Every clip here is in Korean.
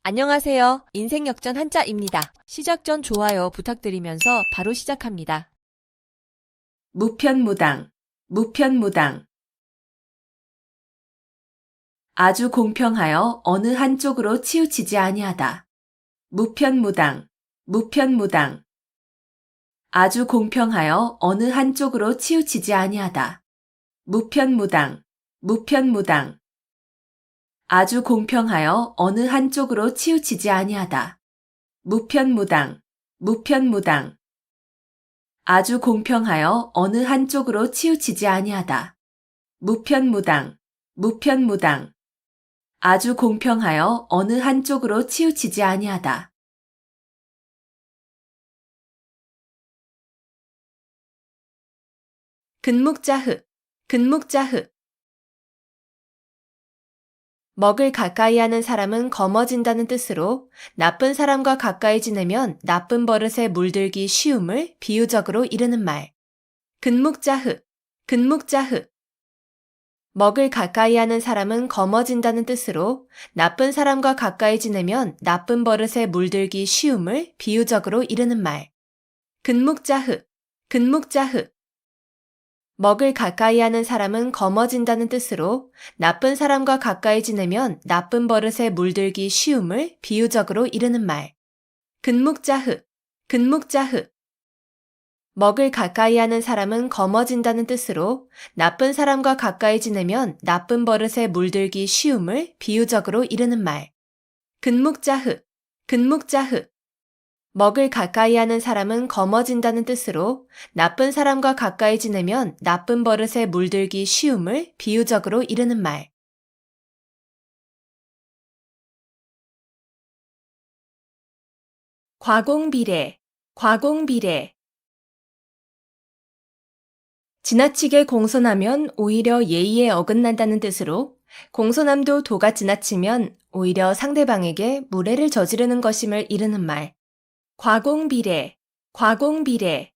안녕하세요. 인생역전 한자입니다. 시작 전 좋아요 부탁드리면서 바로 시작합니다. 무편무당, 무편무당. 아주 공평하여 어느 한쪽으로 치우치지 아니하다. 무편무당, 무편무당. 아주 공평하여 어느 한쪽으로 치우치지 아니하다. 무편무당, 무편무당. 아주 공평하여 어느 한쪽으로 치우치지 아니하다. 무편무당, 무편무당. 아주 공평하여 어느 한쪽으로 치우치지 아니하다. 무편무당, 무편무당. 아주 공평하여 어느 한쪽으로 치우치지 아니하다. 근묵자흐, 근묵자흐. 먹을 가까이 하는 사람은 검어진다는 뜻으로 나쁜 사람과 가까이 지내면 나쁜 버릇에 물들기 쉬움을 비유적으로 이르는 말. 근묵자흐, 근묵자흐. 먹을 가까이 하는 사람은 검어진다는 뜻으로 나쁜 사람과 가까이 지내면 나쁜 버릇에 물들기 쉬움을 비유적으로 이르는 말. 근묵자흐, 근묵자흐. 먹을 가까이 하는 사람은 검어진다는 뜻으로 나쁜 사람과 가까이 지내면 나쁜 버릇에 물들기 쉬움을 비유적으로 이르는 말. 근묵자흐, 근묵자흐. 먹을 가까이 하는 사람은 검어진다는 뜻으로 나쁜 사람과 가까이 지내면 나쁜 버릇에 물들기 쉬움을 비유적으로 이르는 말. 근묵자흐, 근묵자흐. 먹을 가까이 하는 사람은 검어진다는 뜻으로 나쁜 사람과 가까이 지내면 나쁜 버릇에 물들기 쉬움을 비유적으로 이르는 말. 과공비례, 과공비례. 지나치게 공손하면 오히려 예의에 어긋난다는 뜻으로 공손함도 도가 지나치면 오히려 상대방에게 무례를 저지르는 것임을 이르는 말. 과공비례, 과공비례.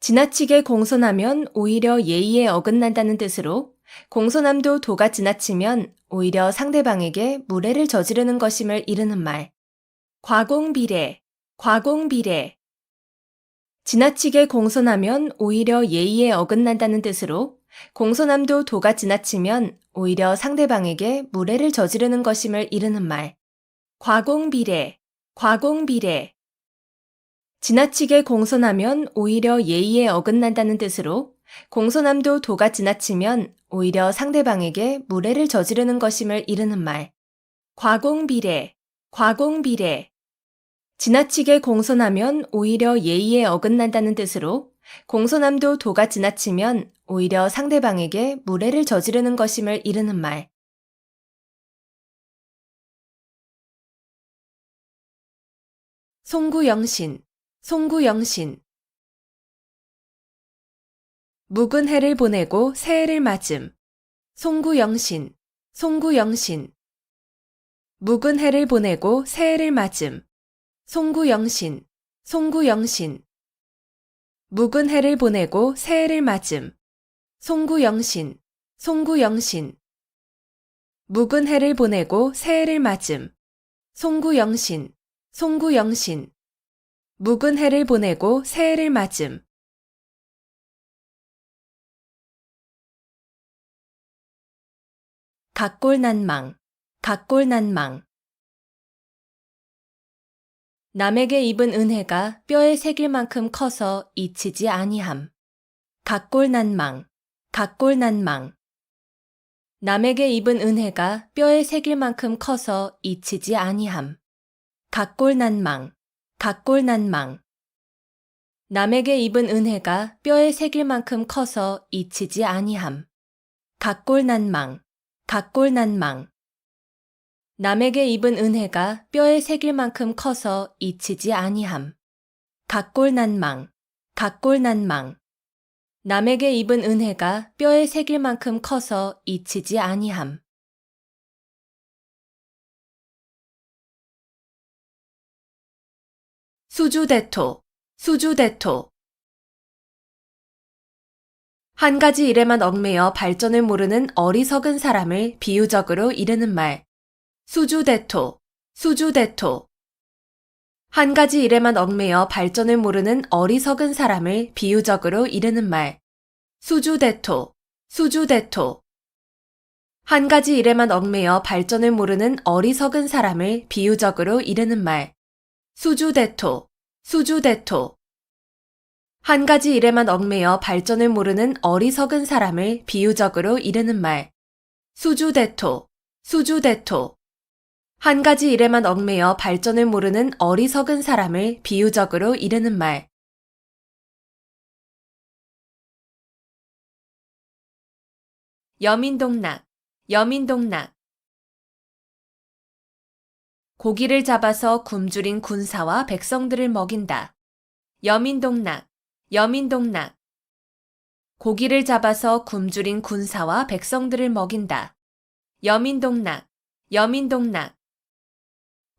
지나치게 공손하면 오히려 예의에 어긋난다는 뜻으로 공손함도 도가 지나치면 오히려 상대방에게 무례를 저지르는 것임을 이르는 말. 과공비례, 과공비례. 지나치게 공손하면 오히려 예의에 어긋난다는 뜻으로 공손함도 도가 지나치면 오히려 상대방에게 무례를 저지르는 것임을 이르는 말. 과공비례, 과공비례. 지나치게 공손하면 오히려 예의에 어긋난다는 뜻으로 공손함도 도가 지나치면 오히려 상대방에게 무례를 저지르는 것임을 이르는 말. 과공비례, 과공비례. 지나치게 공손하면 오히려 예의에 어긋난다는 뜻으로 공손함도 도가 지나치면 오히려 상대방에게 무례를 저지르는 것임을 이르는 말. 송구영신, 송구영신. 묵은 해를 보내고 새해를 맞음. 송구영신, 송구영신. 묵은 해를 보내고 새해를 맞음. 송구영신, 송구영신. 묵은 해를 보내고 새해를 맞음. 송구영신, 송구영신. 묵은 해를 보내고 새해를 맞음. 송구영신, 송구영신. 묵은 해를 보내고 새해를 맞음. 각골난망, 각골난망. 남에게 입은 은혜가 뼈에 새길 만큼 커서 잊히지 아니함. 각골난망, 각골난망. 남에게 입은 은혜가 뼈에 새길 만큼 커서 잊히지 아니함. 각골난망, 각골난망. 남에게 입은 은혜가 뼈에 새길 만큼 커서 잊히지 아니함. 각골난망, 각골난망. 남에게 입은 은혜가 뼈에 새길 만큼 커서 잊히지 아니함. 각골난망, 각골난망. 남에게 입은 은혜가 뼈에 새길 만큼 커서 잊히지 아니함. 수주대토, 수주대토. 한 가지 일에만 얽매여 발전을 모르는 어리석은 사람을 비유적으로 이르는 말. 수주대토, 수주대토. 한 가지 일에만 얽매여 발전을 모르는 어리석은 사람을 비유적으로 이르는 말. 수주대토, 수주대토. 한 가지 일에만 얽매여 발전을 모르는 어리석은 사람을 비유적으로 이르는 말. 수주대토, 수주대토. 한 가지 일에만 얽매여 발전을 모르는 어리석은 사람을 비유적으로 이르는 말. 수주대토, 수주대토. 한 가지 일에만 얽매여 발전을 모르는 어리석은 사람을 비유적으로 이르는 말. 여민동락, 여민동락. 고기를 잡아서 굶주린 군사와 백성들을 먹인다. 여민동락, 여민동락. 고기를 잡아서 굶주린 군사와 백성들을 먹인다. 여민동락, 여민동락.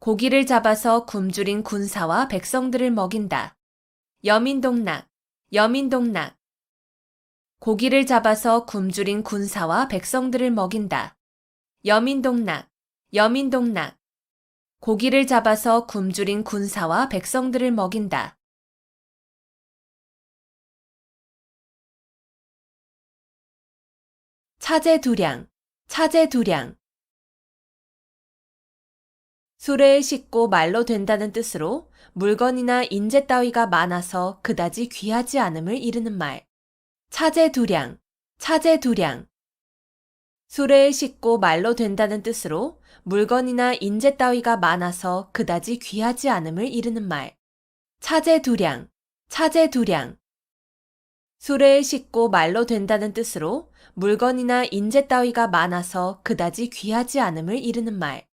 고기를 잡아서 굶주린 군사와 백성들을 먹인다. 여민동락, 여민동락. 고기를 잡아서 굶주린 군사와 백성들을 먹인다. 여민동락, 여민동락. 고기를 잡아서 굶주린 군사와 백성들을 먹인다. 차제두량, 차제두량. 수레에 싣고 말로 된다는 뜻으로 물건이나 인재 따위가 많아서 그다지 귀하지 않음을 이르는 말. 차제두량, 차제두량. 수레에 싣고 말로 된다는 뜻으로 물건이나 인재 따위가 많아서 그다지 귀하지 않음을 이르는 말. 차제두량, 차제두량. 수레에 싣고 말로 된다는 뜻으로 물건이나 인재 따위가 많아서 그다지 귀하지 않음을 이르는 말.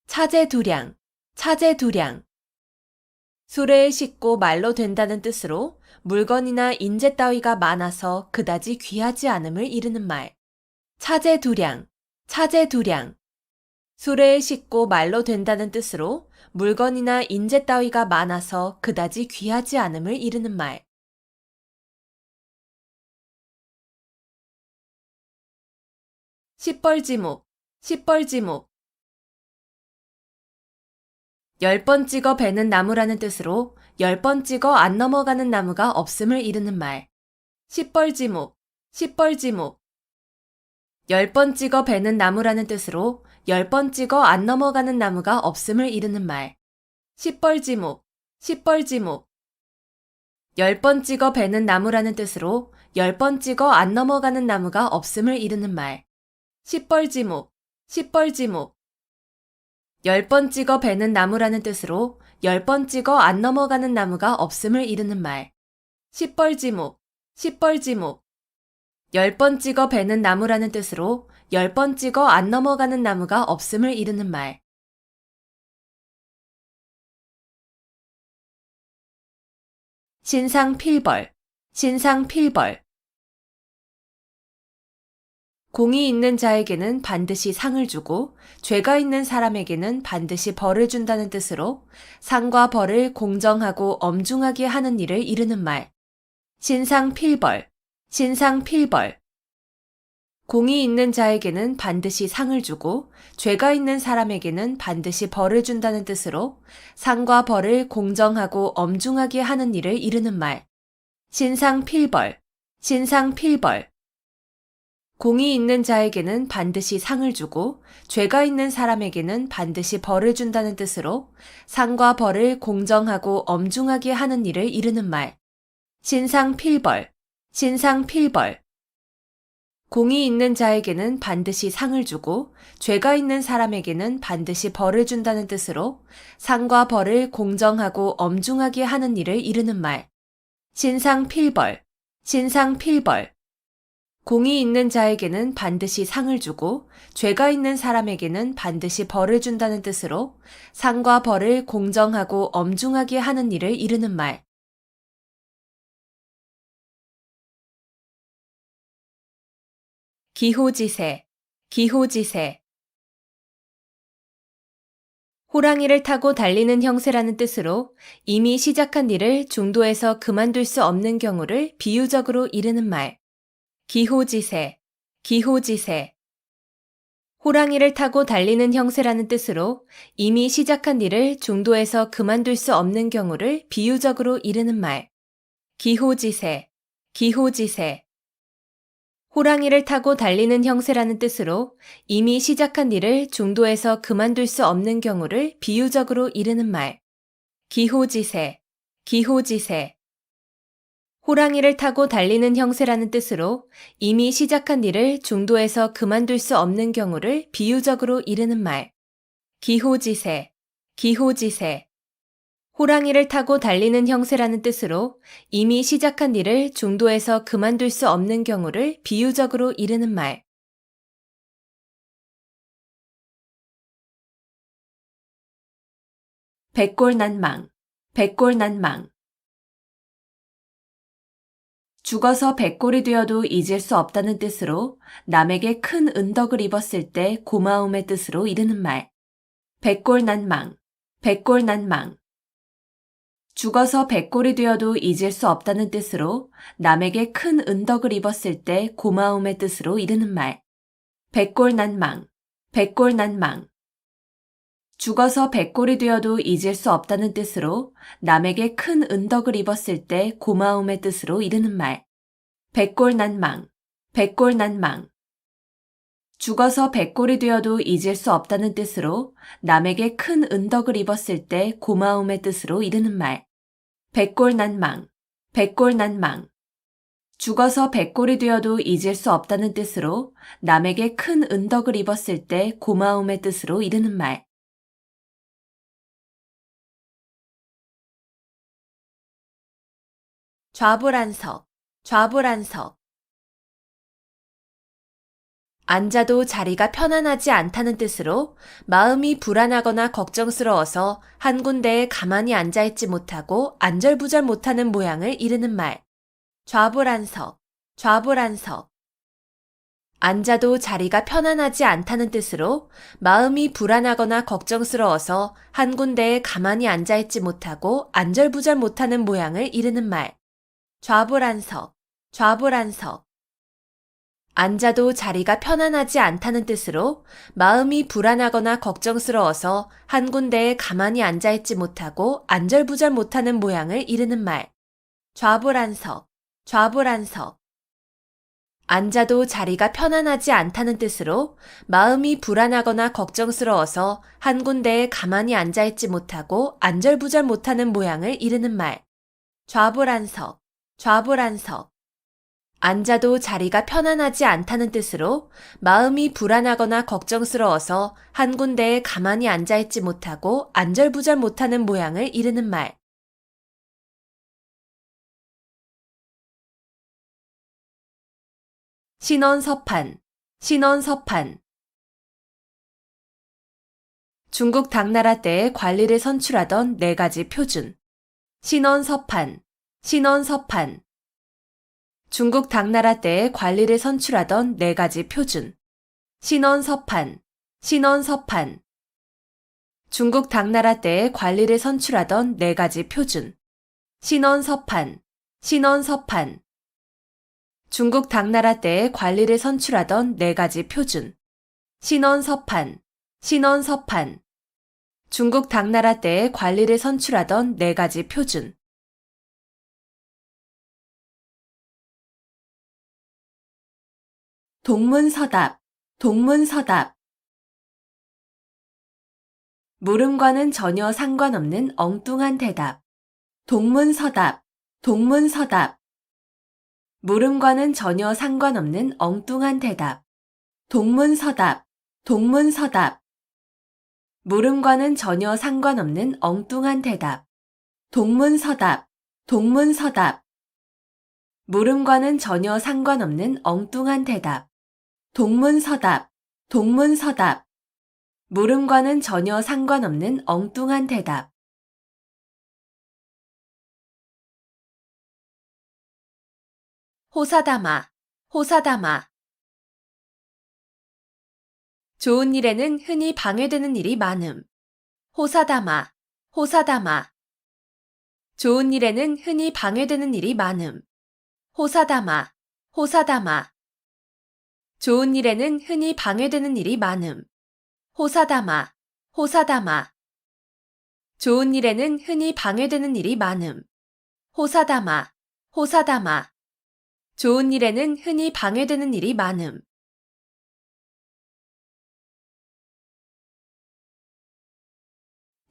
차제두량, 차제두량. 수레에 싣고 말로 된다는 뜻으로 물건이나 인재 따위가 많아서 그다지 귀하지 않음을 이르는 말. 차제두량, 차제두량. 수레에 싣고 말로 된다는 뜻으로 물건이나 인재 따위가 많아서 그다지 귀하지 않음을 이르는 말. 시뻘지목, 시뻘지목. 10번 찍어 베는 나무라는 뜻으로 10번 찍어 안 넘어가는 나무가 없음을 이르는 말. 시뻘지목, 시뻘지목. 10번 찍어 베는 나무라는 뜻으로 10번 찍어 안 넘어가는 나무가 없음을 이르는 말. 시뻘지목, 시뻘지목. 10번 찍어 베는 나무라는 뜻으로 10번 찍어 안 넘어가는 나무가 없음을 이르는 말. 시뻘지목, 시뻘지목. 10번 찍어 베는 나무라는 뜻으로 10번 찍어 안 넘어가는 나무가 없음을 이르는 말. 시뻘지목, 시뻘지목. 10번 찍어 베는 나무라는 뜻으로 10번 찍어 안 넘어가는 나무가 없음을 이르는 말. 신상필벌, 신상필벌. 공이 있는 자에게는 반드시 상을 주고 죄가 있는 사람에게는 반드시 벌을 준다는 뜻으로 상과 벌을 공정하고 엄중하게 하는 일을 이르는 말. 신상필벌, 신상필벌. 공이 있는 자에게는 반드시 상을 주고 죄가 있는 사람에게는 반드시 벌을 준다는 뜻으로 상과 벌을 공정하고 엄중하게 하는 일을 이르는 말. 신상필벌, 신상필벌. 공이 있는 자에게는 반드시 상을 주고 죄가 있는 사람에게는 반드시 벌을 준다는 뜻으로 상과 벌을 공정하고 엄중하게 하는 일을 이르는 말. 신상필벌, 신상필벌. 공이 있는 자에게는 반드시 상을 주고 죄가 있는 사람에게는 반드시 벌을 준다는 뜻으로 상과 벌을 공정하고 엄중하게 하는 일을 이르는 말. 신상필벌, 신상필벌. 공이 있는 자에게는 반드시 상을 주고 죄가 있는 사람에게는 반드시 벌을 준다는 뜻으로 상과 벌을 공정하고 엄중하게 하는 일을 이르는 말. 기호지세, 기호지세. 호랑이를 타고 달리는 형세라는 뜻으로 이미 시작한 일을 중도에서 그만둘 수 없는 경우를 비유적으로 이르는 말. 기호지세, 기호지세. 호랑이를 타고 달리는 형세라는 뜻으로 이미 시작한 일을 중도에서 그만둘 수 없는 경우를 비유적으로 이르는 말. 기호지세, 기호지세. 호랑이를 타고 달리는 형세라는 뜻으로 이미 시작한 일을 중도에서 그만둘 수 없는 경우를 비유적으로 이르는 말. 기호지세, 기호지세. 호랑이를 타고 달리는 형세라는 뜻으로 이미 시작한 일을 중도에서 그만둘 수 없는 경우를 비유적으로 이르는 말. 기호지세, 기호지세. 호랑이를 타고 달리는 형세라는 뜻으로 이미 시작한 일을 중도에서 그만둘 수 없는 경우를 비유적으로 이르는 말. 백골난망, 백골난망. 죽어서 백골이 되어도 잊을 수 없다는 뜻으로 남에게 큰 은덕을 입었을 때 고마움의 뜻으로 이르는 말. 백골난망, 백골난망. 죽어서 백골이 되어도 잊을 수 없다는 뜻으로 남에게 큰 은덕을 입었을 때 고마움의 뜻으로 이르는 말. 백골난망, 백골난망. 죽어서 백골이 되어도 잊을 수 없다는 뜻으로 남에게 큰 은덕을 입었을 때 고마움의 뜻으로 이르는 말. 백골난망, 백골난망. 죽어서 백골이 되어도 잊을 수 없다는 뜻으로 남에게 큰 은덕을 입었을 때 고마움의 뜻으로 이르는 말. 백골난망, 백골난망. 죽어서 백골이 되어도 잊을 수 없다는 뜻으로 남에게 큰 은덕을 입었을 때 고마움의 뜻으로 이르는 말. 좌불안석, 좌불안석. 앉아도 자리가 편안하지 않다는 뜻으로 마음이 불안하거나 걱정스러워서 한 군데에 가만히 앉아있지 못하고 안절부절 못하는 모양을 이르는 말. 좌불안석, 좌불안석. 앉아도 자리가 편안하지 않다는 뜻으로 마음이 불안하거나 걱정스러워서 한 군데에 가만히 앉아있지 못하고 안절부절 못하는 모양을 이르는 말. 좌불안석, 좌불안석. 앉아도 자리가 편안하지 않다는 뜻으로 마음이 불안하거나 걱정스러워서 한 군데에 가만히 앉아있지 못하고 안절부절 못하는 모양을 이르는 말. 좌불안석, 좌불안석. 앉아도 자리가 편안하지 않다는 뜻으로 마음이 불안하거나 걱정스러워서 한 군데에 가만히 앉아있지 못하고 안절부절 못하는 모양을 이르는 말. 좌불안석, 좌불안석. 앉아도 자리가 편안하지 않다는 뜻으로 마음이 불안하거나 걱정스러워서 한 군데에 가만히 앉아있지 못하고 안절부절 못하는 모양을 이르는 말. 신원서판, 신원서판. 중국 당나라 때에 관리를 선출하던 4가지 표준. 신원서판, 신원서판. 중국 당나라 때에 관리를 선출하던 4가지 표준. 신원서판, 신원서판. 중국 당나라 때에 관리를 선출하던 4가지 표준. 신원서판, 신원서판. 중국 당나라 때에 관리를 선출하던 4가지 표준. 신원서판, 신원서판. 중국 당나라 때에 관리를 선출하던 4가지 표준. 동문서답, 동문서답. 물음과는 전혀 상관없는 엉뚱한 대답. 동문서답, 동문서답. 물음과는 전혀 상관없는 엉뚱한 대답. 동문서답, 동문서답. 물음과는 전혀 상관없는 엉뚱한 대답. 동문서답, 동문서답. 물음과는 전혀 상관없는 엉뚱한 대답. 동문서답, 동문서답. 물음과는 전혀 상관없는 엉뚱한 대답. 호사다마, 호사다마. 좋은 일에는 흔히 방해되는 일이 많음. 호사다마, 호사다마. 좋은 일에는 흔히 방해되는 일이 많음. 호사다마, 호사다마. 좋은 일에는 흔히 방해되는 일이 많음. 호사다마, 호사다마. 좋은 일에는 흔히 방해되는 일이 많음. 호사다마, 호사다마. 좋은 일에는 흔히 방해되는 일이 많음.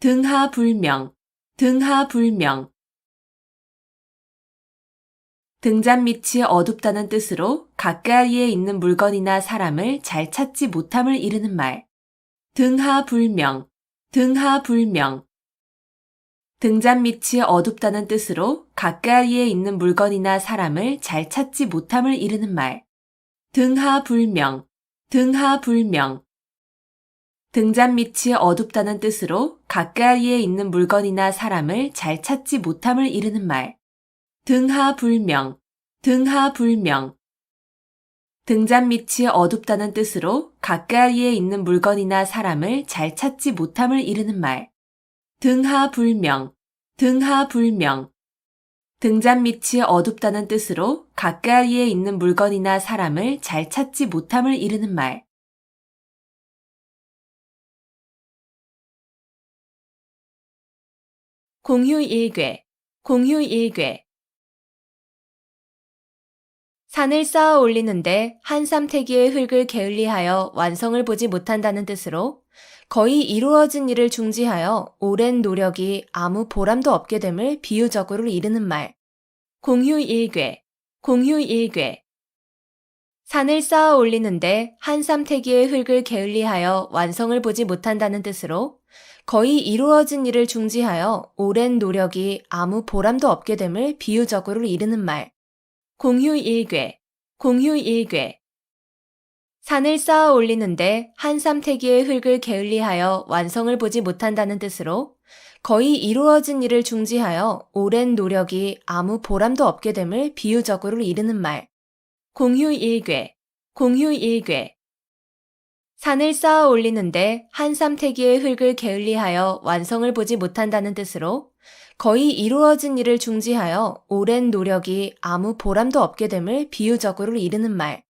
등하불명, 등하불명. 등잔 밑이 어둡다는 뜻으로 가까이에 있는 물건이나 사람을 잘 찾지 못함을 이르는 말. 등하불명, 등하불명. 등잔 밑이 어둡다는 뜻으로 가까이에 있는 물건이나 사람을 잘 찾지 못함을 이르는 말. 등하불명, 등하불명. 등잔 밑이 어둡다는 뜻으로 가까이에 있는 물건이나 사람을 잘 찾지 못함을 이르는 말. 등하불명, 등하불명. 등잔 밑이 어둡다는 뜻으로 가까이에 있는 물건이나 사람을 잘 찾지 못함을 이르는 말. 등하불명, 등하불명. 등잔 밑이 어둡다는 뜻으로 가까이에 있는 물건이나 사람을 잘 찾지 못함을 이르는 말. 공휴일괴, 공휴일괴. 산을 쌓아 올리는데 한 삼태기의 흙을 게을리하여 완성을 보지 못한다는 뜻으로 거의 이루어진 일을 중지하여 오랜 노력이 아무 보람도 없게 됨을 비유적으로 이르는 말. 공휴일괴, 공휴일괴. 산을 쌓아 올리는데 한 삼태기의 흙을 게을리하여 완성을 보지 못한다는 뜻으로 거의 이루어진 일을 중지하여 오랜 노력이 아무 보람도 없게 됨을 비유적으로 이르는 말. 공휴일괴, 공휴일괴. 산을 쌓아 올리는데 한 삼태기의 흙을 게을리하여 완성을 보지 못한다는 뜻으로 거의 이루어진 일을 중지하여 오랜 노력이 아무 보람도 없게 됨을 비유적으로 이르는 말. 공휴일괴, 공휴일괴. 산을 쌓아 올리는데 한 삼태기의 흙을 게을리하여 완성을 보지 못한다는 뜻으로 거의 이루어진 일을 중지하여 오랜 노력이 아무 보람도 없게 됨을 비유적으로 이르는 말.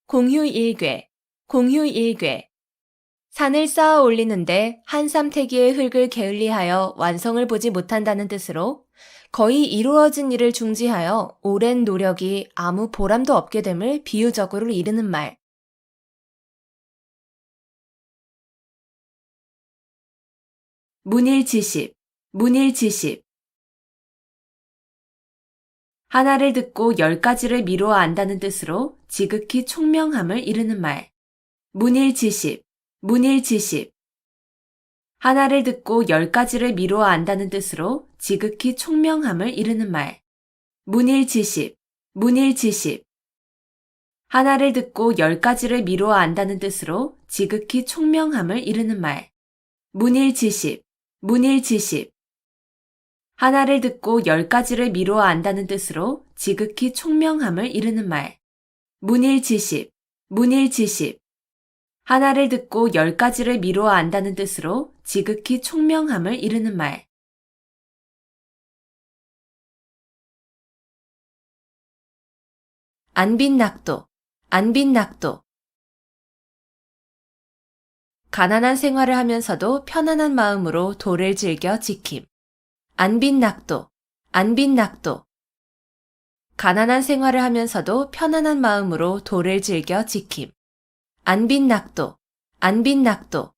공휴일괴, 공휴일괴. 산을 쌓아 올리는데 한 삼태기의 흙을 게을리하여 완성을 보지 못한다는 뜻으로 거의 이루어진 일을 중지하여 오랜 노력이 아무 보람도 없게 됨을 비유적으로 이르는 말. 문일지십, 문일지십. 하나를 듣고 10가지를 미루어 안다는 뜻으로 지극히 총명함을 이르는 말. 문일지십, 문일지십. 하나를 듣고 10가지를 미루어 안다는 뜻으로 지극히 총명함을 이르는 말. 문일지십, 문일지십. 하나를 듣고 10가지를 미루어 안다는 뜻으로 지극히 총명함을 이르는 말. 문일지십, 문일지십. 하나를 듣고 10가지를 미루어 안다는 뜻으로 지극히 총명함을 이르는 말. 문일지십, 문일지십. 하나를 듣고 10가지를 미루어 안다는 뜻으로 지극히 총명함을 이르는 말. 안빈낙도, 안빈낙도. 가난한 생활을 하면서도 편안한 마음으로 도를 즐겨 지킴. 안빈낙도, 안빈낙도. 가난한 생활을 하면서도 편안한 마음으로 도를 즐겨 지킴. 안빈낙도, 안빈낙도.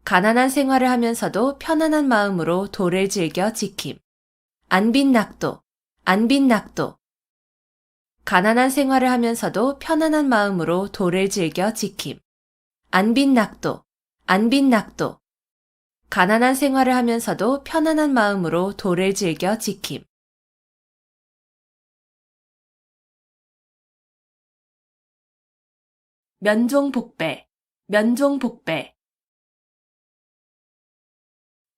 가난한 생활을 하면서도 편안한 마음으로 도를 즐겨 지킴. 안빈낙도, 안빈낙도. 가난한 생활을 하면서도 편안한 마음으로 도를 즐겨 지킴. 안빈낙도, 안빈낙도. 가난한 생활을 하면서도 편안한 마음으로 도를 즐겨 지킴. 면종복배, 면종복배.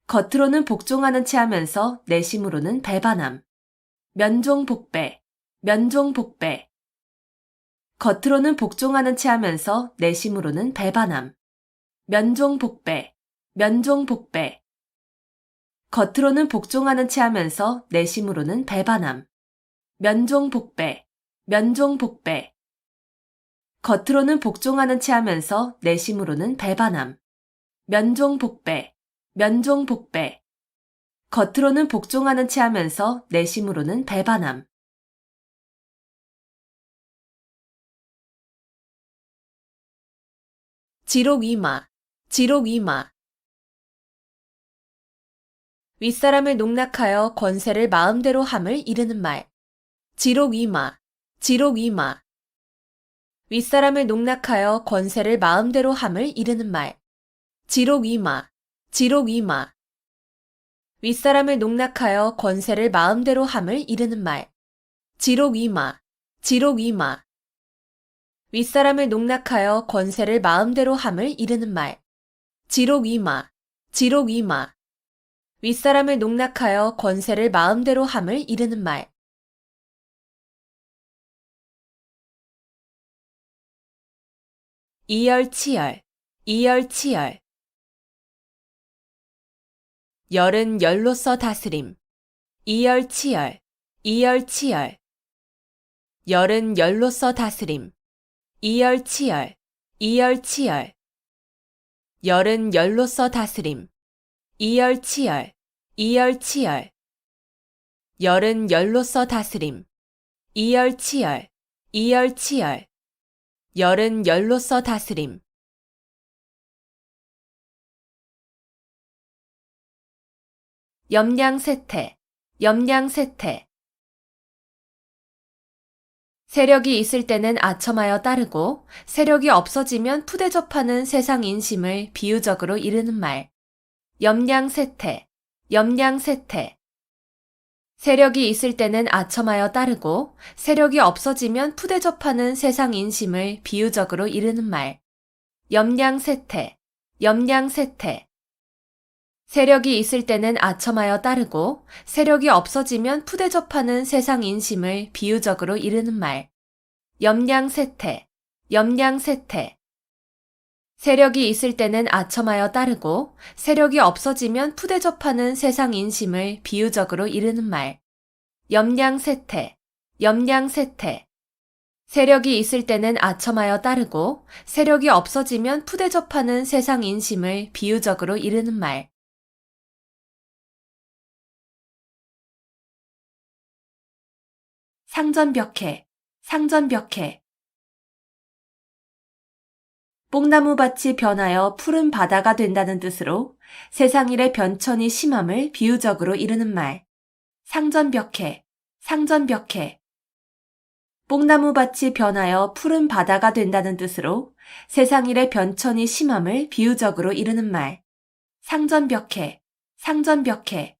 겉으로는 복종하는 체 하면서 내심으로는 배반함. 면종복배, 면종복배. 겉으로는 복종하는 체 하면서 내심으로는 배반함. 면종복배, 면종복배. 겉으로는 복종하는 체 하면서 내심으로는 배반함. 면종복배, 면종복배. 겉으로는 복종하는 체 하면서 내심으로는 배반함. 면종복배, 면종복배. 겉으로는 복종하는 체 하면서 내심으로는 배반함. 지록이마, 지록이마. 윗사람을 농락하여 권세를 마음대로 함을 이르는 말. 지록이마, 지록이마. 윗사람을 농락하여 권세를 마음대로 함을 이르는 말. 지록이마, 지록이마. 윗사람을 농락하여 권세를 마음대로 함을 이르는 말. 지록이마, 지록이마. 윗사람을 농락하여 권세를 마음대로 함을 이르는 말. 지록이마, 지록이마. 윗사람을 농락하여 권세를 마음대로 함을 이르는 말. 이열치열, 이열치열. 열은 열로서 다스림. 이열치열, 이열치열. 열은 열로서 다스림. 이열치열, 이열치열. 열은 열로서 다스림. 이열치열, 이열치열. 열은 열로서 다스림. 이열치열, 이열치열. 열은 열로서 다스림. 염량세태, 염량세태. 세력이 있을 때는 아첨하여 따르고 세력이 없어지면 푸대접하는 세상 인심을 비유적으로 이르는 말. 염량세태, 염량세태. 세력이 있을 때는 아첨하여 따르고 세력이 없어지면 푸대접하는 세상 인심을 비유적으로 이르는 말. 염량세태, 염량세태. 세력이 있을 때는 아첨하여 따르고 세력이 없어지면 푸대접하는 세상 인심을 비유적으로 이르는 말. 염량세태, 염량세태. 세력이 있을 때는 아첨하여 따르고 세력이 없어지면 푸대접하는 세상 인심을 비유적으로 이르는 말. 염량세태, 염량세태. 세력이 있을 때는 아첨하여 따르고 세력이 없어지면 푸대접하는 세상 인심을 비유적으로 이르는 말. 상전벽해, 상전벽해. 뽕나무밭이 변하여 푸른 바다가 된다는 뜻으로 세상 일의 변천이 심함을 비유적으로 이르는 말. 상전벽해, 상전벽해. 뽕나무밭이 변하여 푸른 바다가 된다는 뜻으로 세상 일의 변천이 심함을 비유적으로 이르는 말. 상전벽해, 상전벽해.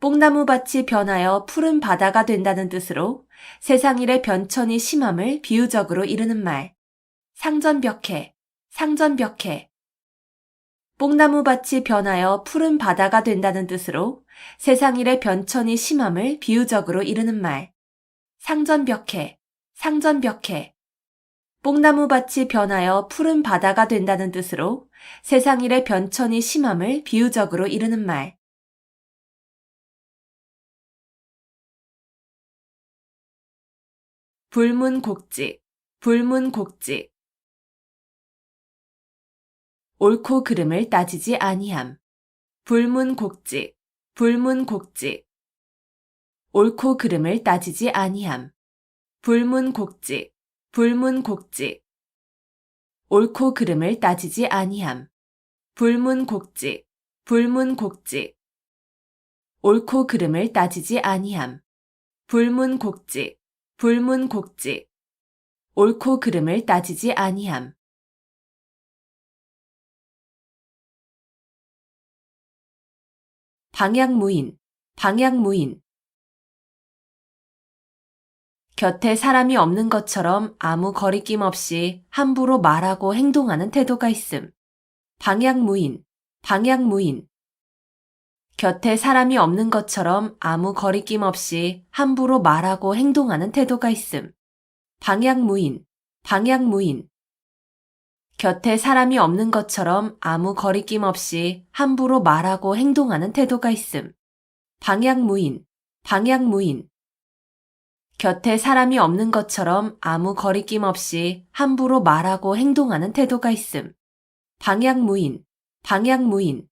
뽕나무밭이 변하여 푸른 바다가 된다는 뜻으로 세상 일의 변천이 심함을 비유적으로 이르는 말. 상전벽해, 상전벽해. 뽕나무밭이 변하여 푸른 바다가 된다는 뜻으로 세상 일의 변천이 심함을 비유적으로 이르는 말. 상전벽해, 상전벽해. 뽕나무밭이 변하여 푸른 바다가 된다는 뜻으로 세상 일의 변천이 심함을 비유적으로 이르는 말. 불문곡지, 불문곡지. 옳고 그름을 따지지 아니함. 불문곡지, 불문곡지. 옳고 그름을 따지지 아니함. 불문곡지, 불문곡지. 옳고 그름을 따지지 아니함. 불문곡지, 불문곡지. 옳고 그름을 따지지 아니함. 불문곡지, 불문곡지. 옳고 그름을 따지지 아니함. 방향무인, 방향무인. 곁에 사람이 없는 것처럼 아무 거리낌 없이 함부로 말하고 행동하는 태도가 있음. 방향무인, 방향무인. 곁에 사람이 없는 것처럼 아무 거리낌 없이 함부로 말하고 행동하는 태도가 있음. 방향무인, 방향무인. 곁에 사람이 없는 것처럼 아무 거리낌 없이 함부로 말하고 행동하는 태도가 있음. 방향무인, 방향무인. 곁에 사람이 없는 것처럼 아무 거리낌 없이 함부로 말하고 행동하는 태도가 있음. 방향무인, 방향무인.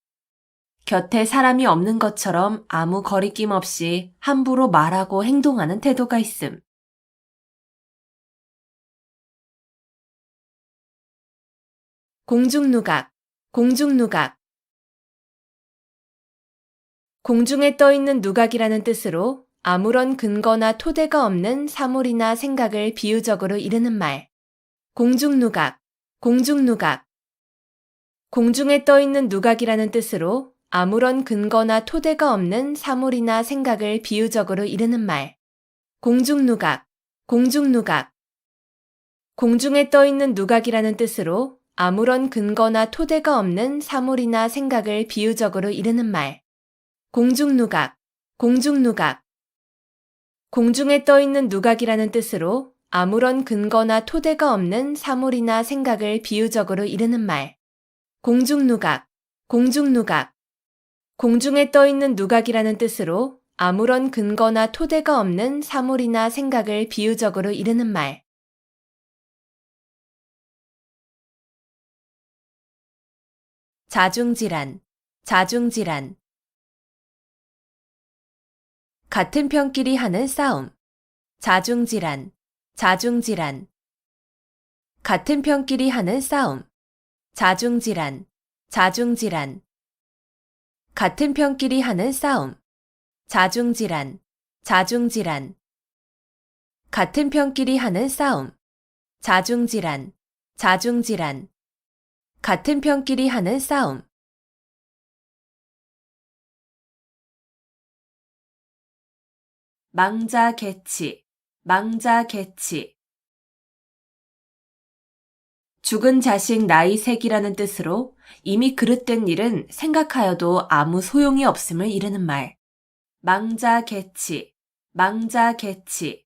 곁에 사람이 없는 것처럼 아무 거리낌 없이 함부로 말하고 행동하는 태도가 있음. 공중누각, 공중누각. 공중에 떠 있는 누각이라는 뜻으로 아무런 근거나 토대가 없는 사물이나 생각을 비유적으로 이르는 말. 공중누각, 공중누각. 공중에 떠 있는 누각이라는 뜻으로 아무런 근거나 토대가 없는 사물이나 생각을 비유적으로 이르는 말. 공중누각, 공중누각. 공중에 떠 있는 누각이라는 뜻으로 아무런 근거나 토대가 없는 사물이나 생각을 비유적으로 이르는 말. 공중누각, 공중누각. 공중에 떠 있는 누각이라는 뜻으로 아무런 근거나 토대가 없는 사물이나 생각을 비유적으로 이르는 말. 공중누각, 공중누각. 공중에 떠 있는 누각이라는 뜻으로 아무런 근거나 토대가 없는 사물이나 생각을 비유적으로 이르는 말. 자중질환, 자중질환. 같은 편끼리 하는 싸움. 자중질환, 자중질환. 같은 편끼리 하는 싸움. 자중질환, 자중질환. 같은 편끼리 하는 싸움. 자중질환, 자중질환. 같은 편끼리 하는 싸움. 자중질환, 자중질환. 같은 편끼리 하는 싸움. 망자개치, 망자개치. 죽은 자식 나이색이라는 뜻으로 이미 그릇된 일은 생각하여도 아무 소용이 없음을 이르는 말. 망자개치, 망자개치.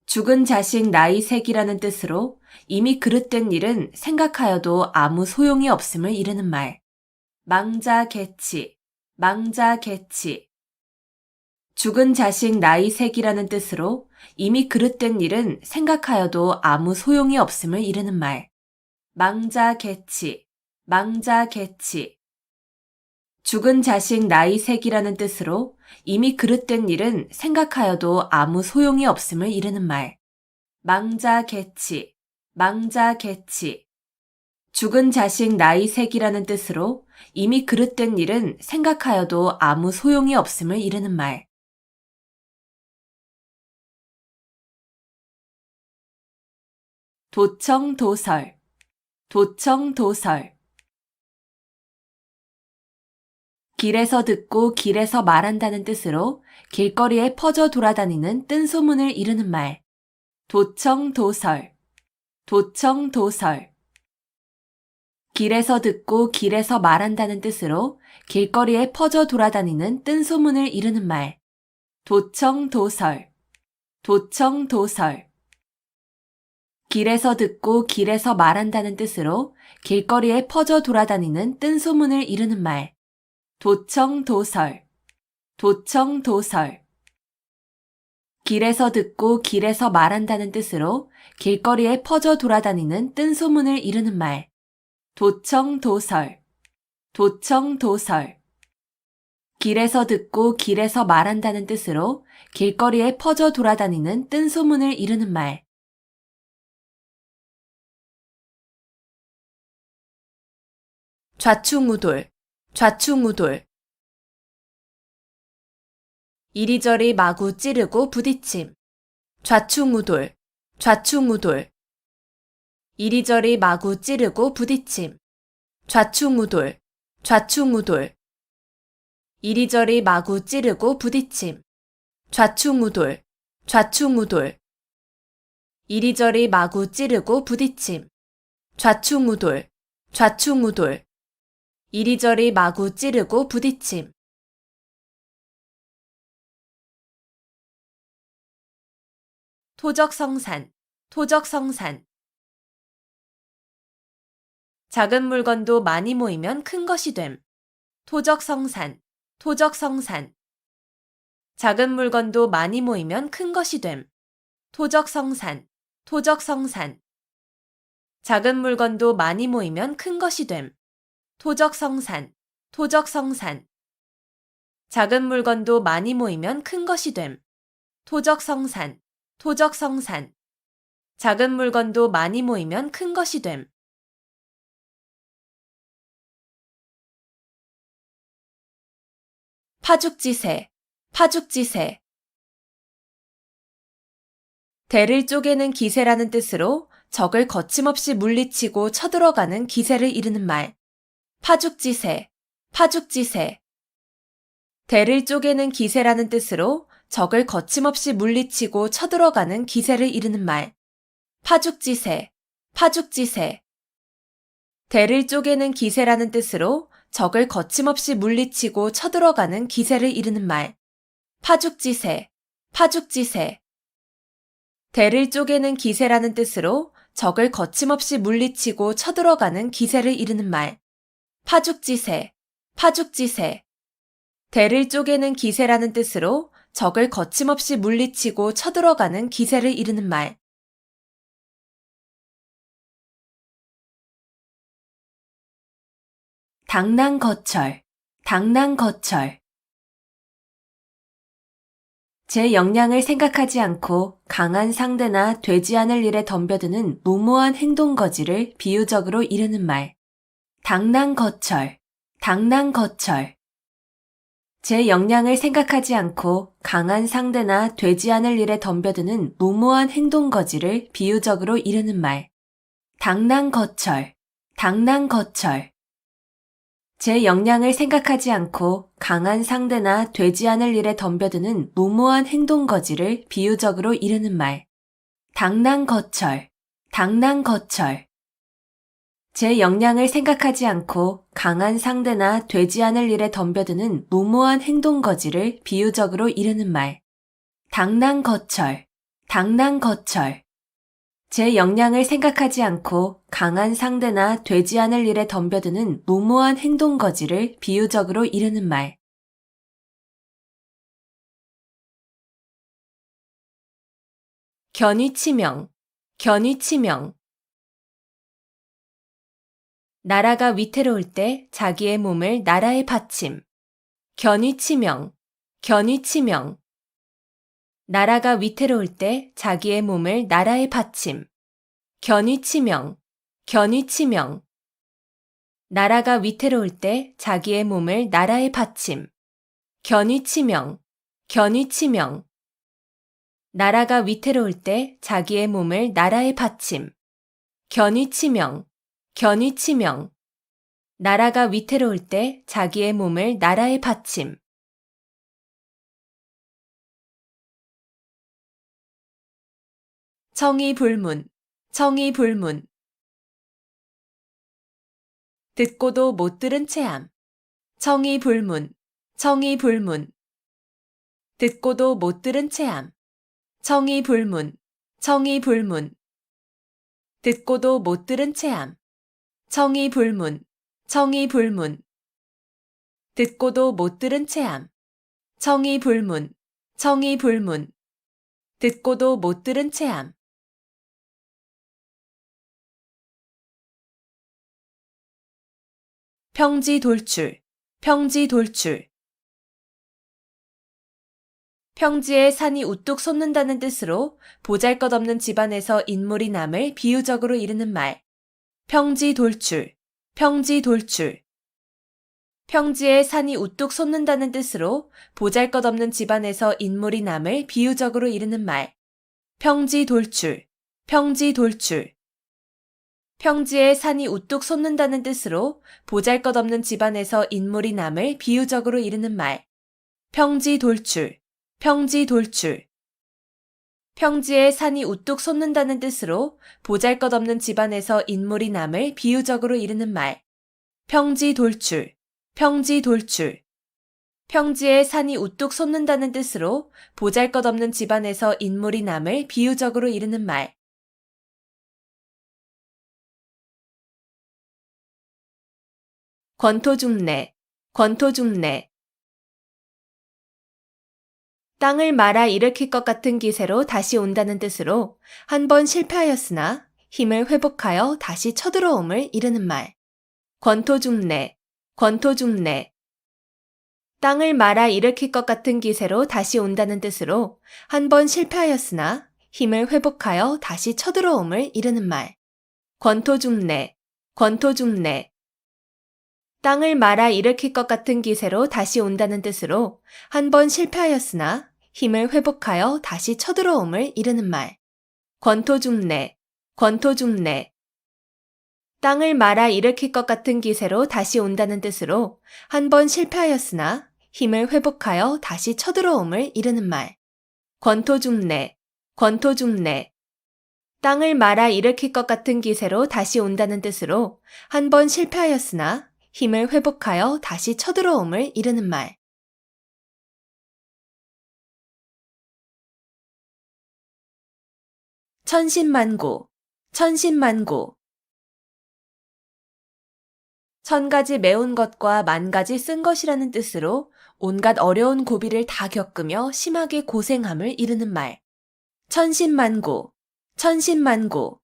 죽은 자식 나이색이라는 뜻으로 이미 그릇된 일은 생각하여도 아무 소용이 없음을 이르는 말. 망자개치, 망자개치. 죽은 자식 나이색이라는 뜻으로 이미 그릇된 일은 생각하여도 아무 소용이 없음을 이르는 말. 망자개치, 망자개치. 죽은 자식 나이색이라는 뜻으로 이미 그릇된 일은 생각하여도 아무 소용이 없음을 이르는 말. 망자개치, 망자개치. 죽은 자식 나이색이라는 뜻으로 이미 그릇된 일은 생각하여도 아무 소용이 없음을 이르는 말. 도청도설, 도청도설. 길에서 듣고 길에서 말한다는 뜻으로 길거리에 퍼져 돌아다니는 뜬소문을 이르는 말. 도청도설, 도청도설. 길에서 듣고 길에서 말한다는 뜻으로 길거리에 퍼져 돌아다니는 뜬소문을 이르는 말. 도청도설, 도청도설. 길에서 듣고 길에서 말한다는 뜻으로 길거리에 퍼져 돌아다니는 뜬소문을 이르는 말. 도청도설, 도청도설. 길에서 듣고 길에서 말한다는 뜻으로 길거리에 퍼져 돌아다니는 뜬소문을 이르는 말. 도청도설, 도청도설. 길에서 듣고 길에서 말한다는 뜻으로 길거리에 퍼져 돌아다니는 뜬소문을 이르는 말. 좌충우돌, 좌충우돌. 이리저리 마구 찌르고 부딪힘. 좌충우돌, 좌충우돌. 이리저리 마구 찌르고 부딪힘. 좌충우돌, 좌충우돌. 이리저리 마구 찌르고 부딪힘. 좌충우돌, 좌충우돌. 이리저리 마구 찌르고 부딪힘. 좌충우돌, 좌충우돌. 이리저리 마구 찌르고 부딪힘. 토적성산, 토적성산. 작은 물건도 많이 모이면 큰 것이 됨. 토적성산, 토적성산. 작은 물건도 많이 모이면 큰 것이 됨. 토적성산, 토적성산. 작은 물건도 많이 모이면 큰 것이 됨. 토적성산, 토적성산. 작은 물건도 많이 모이면 큰 것이 됨. 토적성산, 토적성산. 작은 물건도 많이 모이면 큰 것이 됨. 파죽지세, 파죽지세. 대를 쪼개는 기세라는 뜻으로 적을 거침없이 물리치고 쳐들어가는 기세를 이르는 말. 파죽지세, 파죽지세. 대를 쪼개는 기세라는 뜻으로 적을 거침없이 물리치고 쳐들어가는 기세를 이르는 말. 파죽지세, 파죽지세. 대를 쪼개는 기세라는 뜻으로 적을 거침없이 물리치고 쳐들어가는 기세를 이르는 말. 파죽지세, 파죽지세. 대를 쪼개는 기세라는 뜻으로 적을 거침없이 물리치고 쳐들어가는 기세를 이르는 말. 파죽지세, 파죽지세. 대를 쪼개는 기세라는 뜻으로 적을 거침없이 물리치고 쳐들어가는 기세를 이르는 말. 당랑거철, 당랑거철. 제 역량을 생각하지 않고 강한 상대나 되지 않을 일에 덤벼드는 무모한 행동거지를 비유적으로 이르는 말. 당랑거철, 당랑거철. 제 역량을 생각하지 않고 강한 상대나 되지 않을 일에 덤벼드는 무모한 행동거지를 비유적으로 이르는 말. 당랑거철, 당랑거철. 제 역량을 생각하지 않고 강한 상대나 되지 않을 일에 덤벼드는 무모한 행동거지를 비유적으로 이르는 말. 당랑거철, 당랑거철. 제 역량을 생각하지 않고 강한 상대나 되지 않을 일에 덤벼드는 무모한 행동거지를 비유적으로 이르는 말. 당랑거철, 당랑거철. 제 역량을 생각하지 않고 강한 상대나 되지 않을 일에 덤벼드는 무모한 행동거지를 비유적으로 이르는 말. 견위치명, 견위치명. 나라가 위태로울 때 자기의 몸을 나라에 바침. 견위치명, 견위치명. 나라가 위태로울 때 자기의 몸을 나라에 바침. 견위치명, 견위치명. 나라가 위태로울 때 자기의 몸을 나라에 바침. 견위치명, 견위치명. 나라가 위태로울 때 자기의 몸을 나라에 바침. 견위치명, 견위치명. 나라가 위태로울 때 자기의 몸을 나라에 바침. 청이불문, 청이불문. 듣고도 못 들은 체함. 청이불문, 청이불문. 듣고도 못 들은 체함. 청이불문, 청이불문. 듣고도 못 들은 체함. 청이불문, 청이불문. 듣고도 못 들은 체함. 청이불문, 청이불문. 듣고도 못 들은 체함. 평지돌출, 평지돌출. 평지에 산이 우뚝 솟는다는 뜻으로 보잘것없는 집안에서 인물이 남을 비유적으로 이르는 말. 평지돌출, 평지돌출. 평지에 산이 우뚝 솟는다는 뜻으로 보잘것없는 집안에서 인물이 남을 비유적으로 이르는 말. 평지돌출, 평지돌출. 평지에 산이 우뚝 솟는다는 뜻으로 보잘것없는 집안에서 인물이 남을 비유적으로 이르는 말. 평지돌출, 평지돌출. 평지에 산이 우뚝 솟는다는 뜻으로 보잘것없는 집안에서 인물이 남을 비유적으로 이르는 말. 평지돌출, 평지돌출. 평지에 산이 우뚝 솟는다는 뜻으로 보잘것없는 집안에서 인물이 남을 비유적으로 이르는 말. 권토중래, 권토중래. 땅을 말아 일으킬 것 같은 기세로 다시 온다는 뜻으로 한 번 실패하였으나 힘을 회복하여 다시 쳐들어옴을 이르는 말. 권토중래, 권토중래. 땅을 말아 일으킬 것 같은 기세로 다시 온다는 뜻으로 한 번 실패하였으나 힘을 회복하여 다시 쳐들어옴을 이르는 말. 권토중래, 권토중래. 땅을 말아 일으킬 것 같은 기세로 다시 온다는 뜻으로 한 번 실패하였으나 힘을 회복하여 다시 쳐들어옴을 이르는 말. 권토중래, 권토중래. 땅을 말아 일으킬 것 같은 기세로 다시 온다는 뜻으로 한 번 실패하였으나 힘을 회복하여 다시 쳐들어옴을 이르는 말. 권토중래, 권토중래. 땅을 말아 일으킬 것 같은 기세로 다시 온다는 뜻으로 한 번 실패하였으나 힘을 회복하여 다시 쳐들어옴을 이르는 말. 천신만고, 천신만고. 천 가지 매운 것과 만 가지 쓴 것이라는 뜻으로 온갖 어려운 고비를 다 겪으며 심하게 고생함을 이르는 말. 천신만고, 천신만고.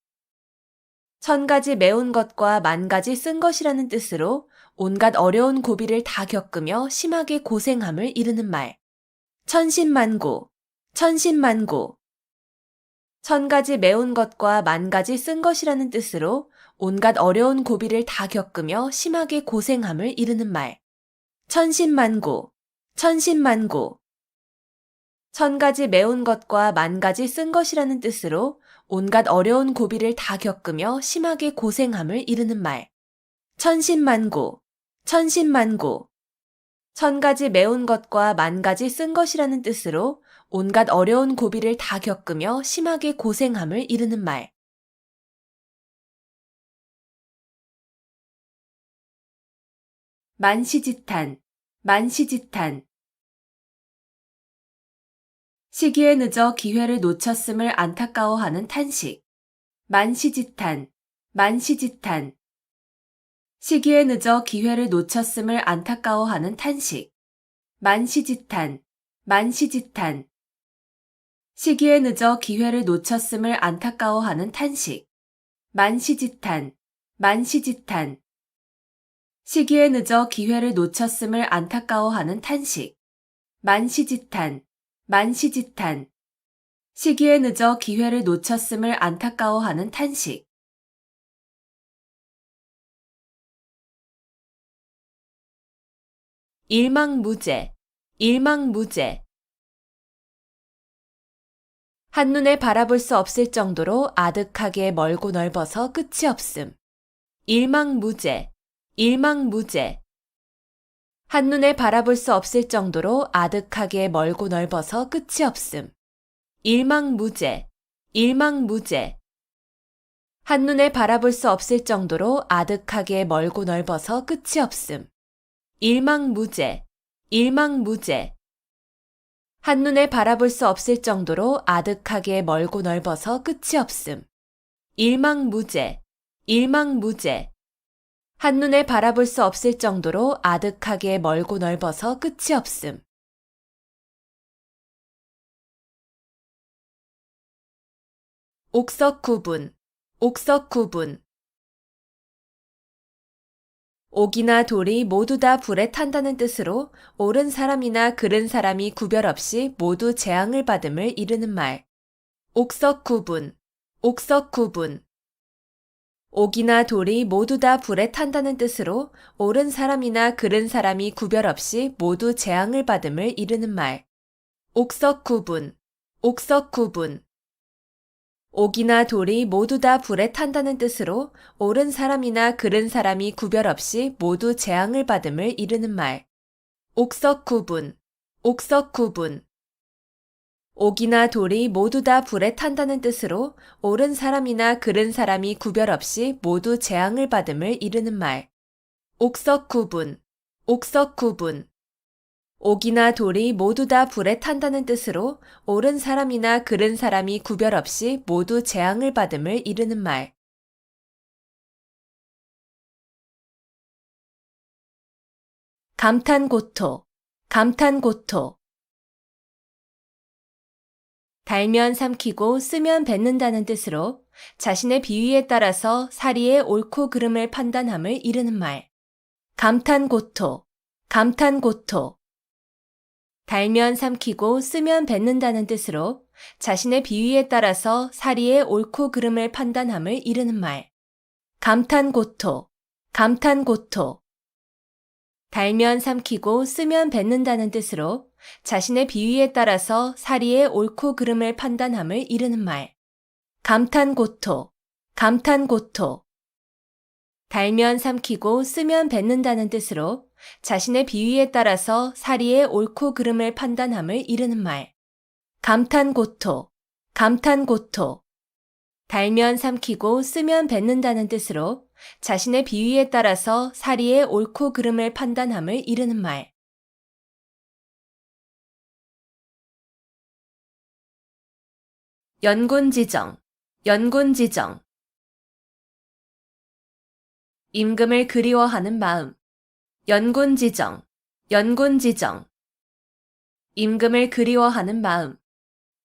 천 가지 매운 것과 만 가지 쓴 것이라는 뜻으로 온갖 어려운 고비를 다 겪으며 심하게 고생함을 이르는 말. 천신만고, 천신만고. 천 가지 매운 것과 만 가지 쓴 것이라는 뜻으로 온갖 어려운 고비를 다 겪으며 심하게 고생함을 이르는 말. 천신만고, 천신만고. 천 가지 매운 것과 만 가지 쓴 것이라는 뜻으로 온갖 어려운 고비를 다 겪으며 심하게 고생함을 이르는 말. 천신만고, 천신만고. 천 가지 매운 것과 만 가지 쓴 것이라는 뜻으로 온갖 어려운 고비를 다 겪으며 심하게 고생함을 이르는 말. 만시지탄, 만시지탄. 시기에 늦어 기회를 놓쳤음을 안타까워하는 탄식. 만시지탄, 만시지탄. 시기에 늦어 기회를 놓쳤음을 안타까워하는 탄식. 만시지탄, 만시지탄. 시기에 늦어 기회를 놓쳤음을 안타까워하는 탄식. 만시지탄, 만시지탄. 시기에 늦어 기회를 놓쳤음을 안타까워하는 탄식. 만시지탄, 만시지탄. 시기에 늦어 기회를 놓쳤음을 안타까워하는 탄식. 일망무제, 일망무제. 한눈에 바라볼 수 없을 정도로 아득하게 멀고 넓어서 끝이 없음. 일망무제, 일망무제. 한눈에 바라볼 수 없을 정도로 아득하게 멀고 넓어서 끝이 없음. 일망무제, 일망무제. 한눈에 바라볼 수 없을 정도로 아득하게 멀고 넓어서 끝이 없음. 일망무제, 일망무제. 한눈에 바라볼 수 없을 정도로 아득하게 멀고 넓어서 끝이 없음. 일망무제, 일망무제. 한눈에 바라볼 수 없을 정도로 아득하게 멀고 넓어서 끝이 없음. 옥석구분, 옥석구분. 옥이나 돌이 모두 다 불에 탄다는 뜻으로 옳은 사람이나 그른 사람이 구별 없이 모두 재앙을 받음을 이르는 말. 옥석구분, 옥석구분. 옥이나 돌이 모두 다 불에 탄다는 뜻으로 옳은 사람이나 그른 사람이 구별 없이 모두 재앙을 받음을 이르는 말. 옥석구분, 옥석구분. 옥이나 돌이 모두 다 불에 탄다는 뜻으로 옳은 사람이나 그른 사람이 구별 없이 모두 재앙을 받음을 이르는 말. 옥석구분, 옥석구분. 옥이나 돌이 모두 다 불에 탄다는 뜻으로 옳은 사람이나 그른 사람이 구별 없이 모두 재앙을 받음을 이르는 말. 옥석구분, 옥석구분. 옥이나 돌이 모두 다 불에 탄다는 뜻으로 옳은 사람이나 그른 사람이 구별 없이 모두 재앙을 받음을 이르는 말. 감탄고토, 감탄고토. 달면 삼키고 쓰면 뱉는다는 뜻으로 자신의 비위에 따라서 사리의 옳고 그름을 판단함을 이르는 말. 감탄고토, 감탄고토. 달면 삼키고 쓰면 뱉는다는 뜻으로 자신의 비위에 따라서 사리의 옳고 그름을 판단함을 이르는 말. 감탄고토, 감탄고토. 달면 삼키고 쓰면 뱉는다는 뜻으로 자신의 비위에 따라서 사리의 옳고 그름을 판단함을 이르는 말. 감탄고토, 감탄고토. 달면 삼키고 쓰면 뱉는다는 뜻으로 자신의 비위에 따라서 사리의 옳고 그름을 판단함을 이르는 말. 감탄고토, 감탄고토. 달면 삼키고 쓰면 뱉는다는 뜻으로 자신의 비위에 따라서 사리의 옳고 그름을 판단함을 이르는 말. 연곤지정, 연곤지정. 임금을 그리워하는 마음. 연곤지정, 연곤지정. 임금을 그리워하는 마음.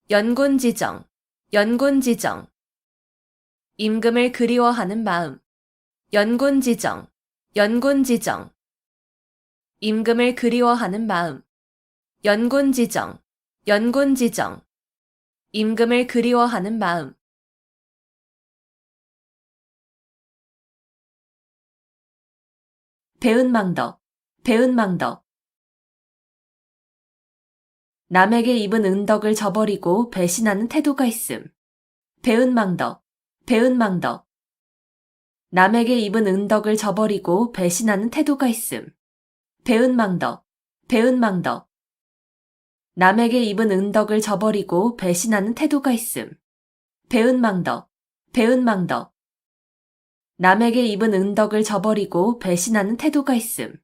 연곤지정, 연곤지정. 임금을 그리워하는 마음. 연곤지정, 연곤지정. 임금을 그리워하는 마음. 연곤지정, 연곤지정. 임금을 그리워하는 마음. 배은망덕, 배은망덕. 남에게 입은 은덕을 저버리고 배신하는 태도가 있음. 배은망덕, 배은망덕. 남에게 입은 은덕을 저버리고 배신하는 태도가 있음. 배은망덕, 배은망덕. 남에게 입은 은덕을 저버리고 배신하는 태도가 있음. 배은망덕, 배은망덕. 남에게 입은 은덕을 저버리고 배신하는 태도가 있음.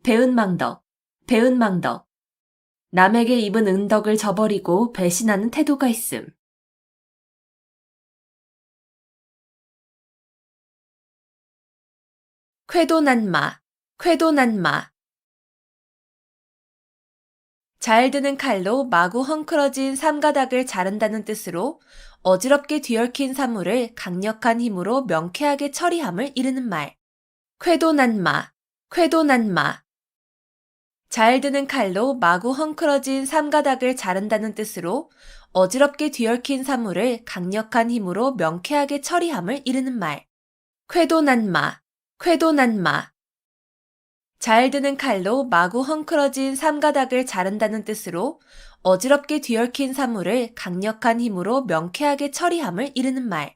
배은망덕, 배은망덕. 남에게 입은 은덕을 저버리고 배신하는 태도가 있음. 쾌도난마, 쾌도난마. 잘 드는 칼로 마구 헝클어진 삼가닥을 자른다는 뜻으로 어지럽게 뒤얽힌 사물을 강력한 힘으로 명쾌하게 처리함을 이르는 말. 쾌도난마, 쾌도난마. 잘 드는 칼로 마구 헝클어진 삼가닥을 자른다는 뜻으로 어지럽게 뒤얽힌 사물을 강력한 힘으로 명쾌하게 처리함을 이르는 말. 쾌도난마, 쾌도난마. 잘 드는 칼로 마구 헝클어진 삼가닥을 자른다는 뜻으로 어지럽게 뒤얽힌 사물을 강력한 힘으로 명쾌하게 처리함을 이르는 말.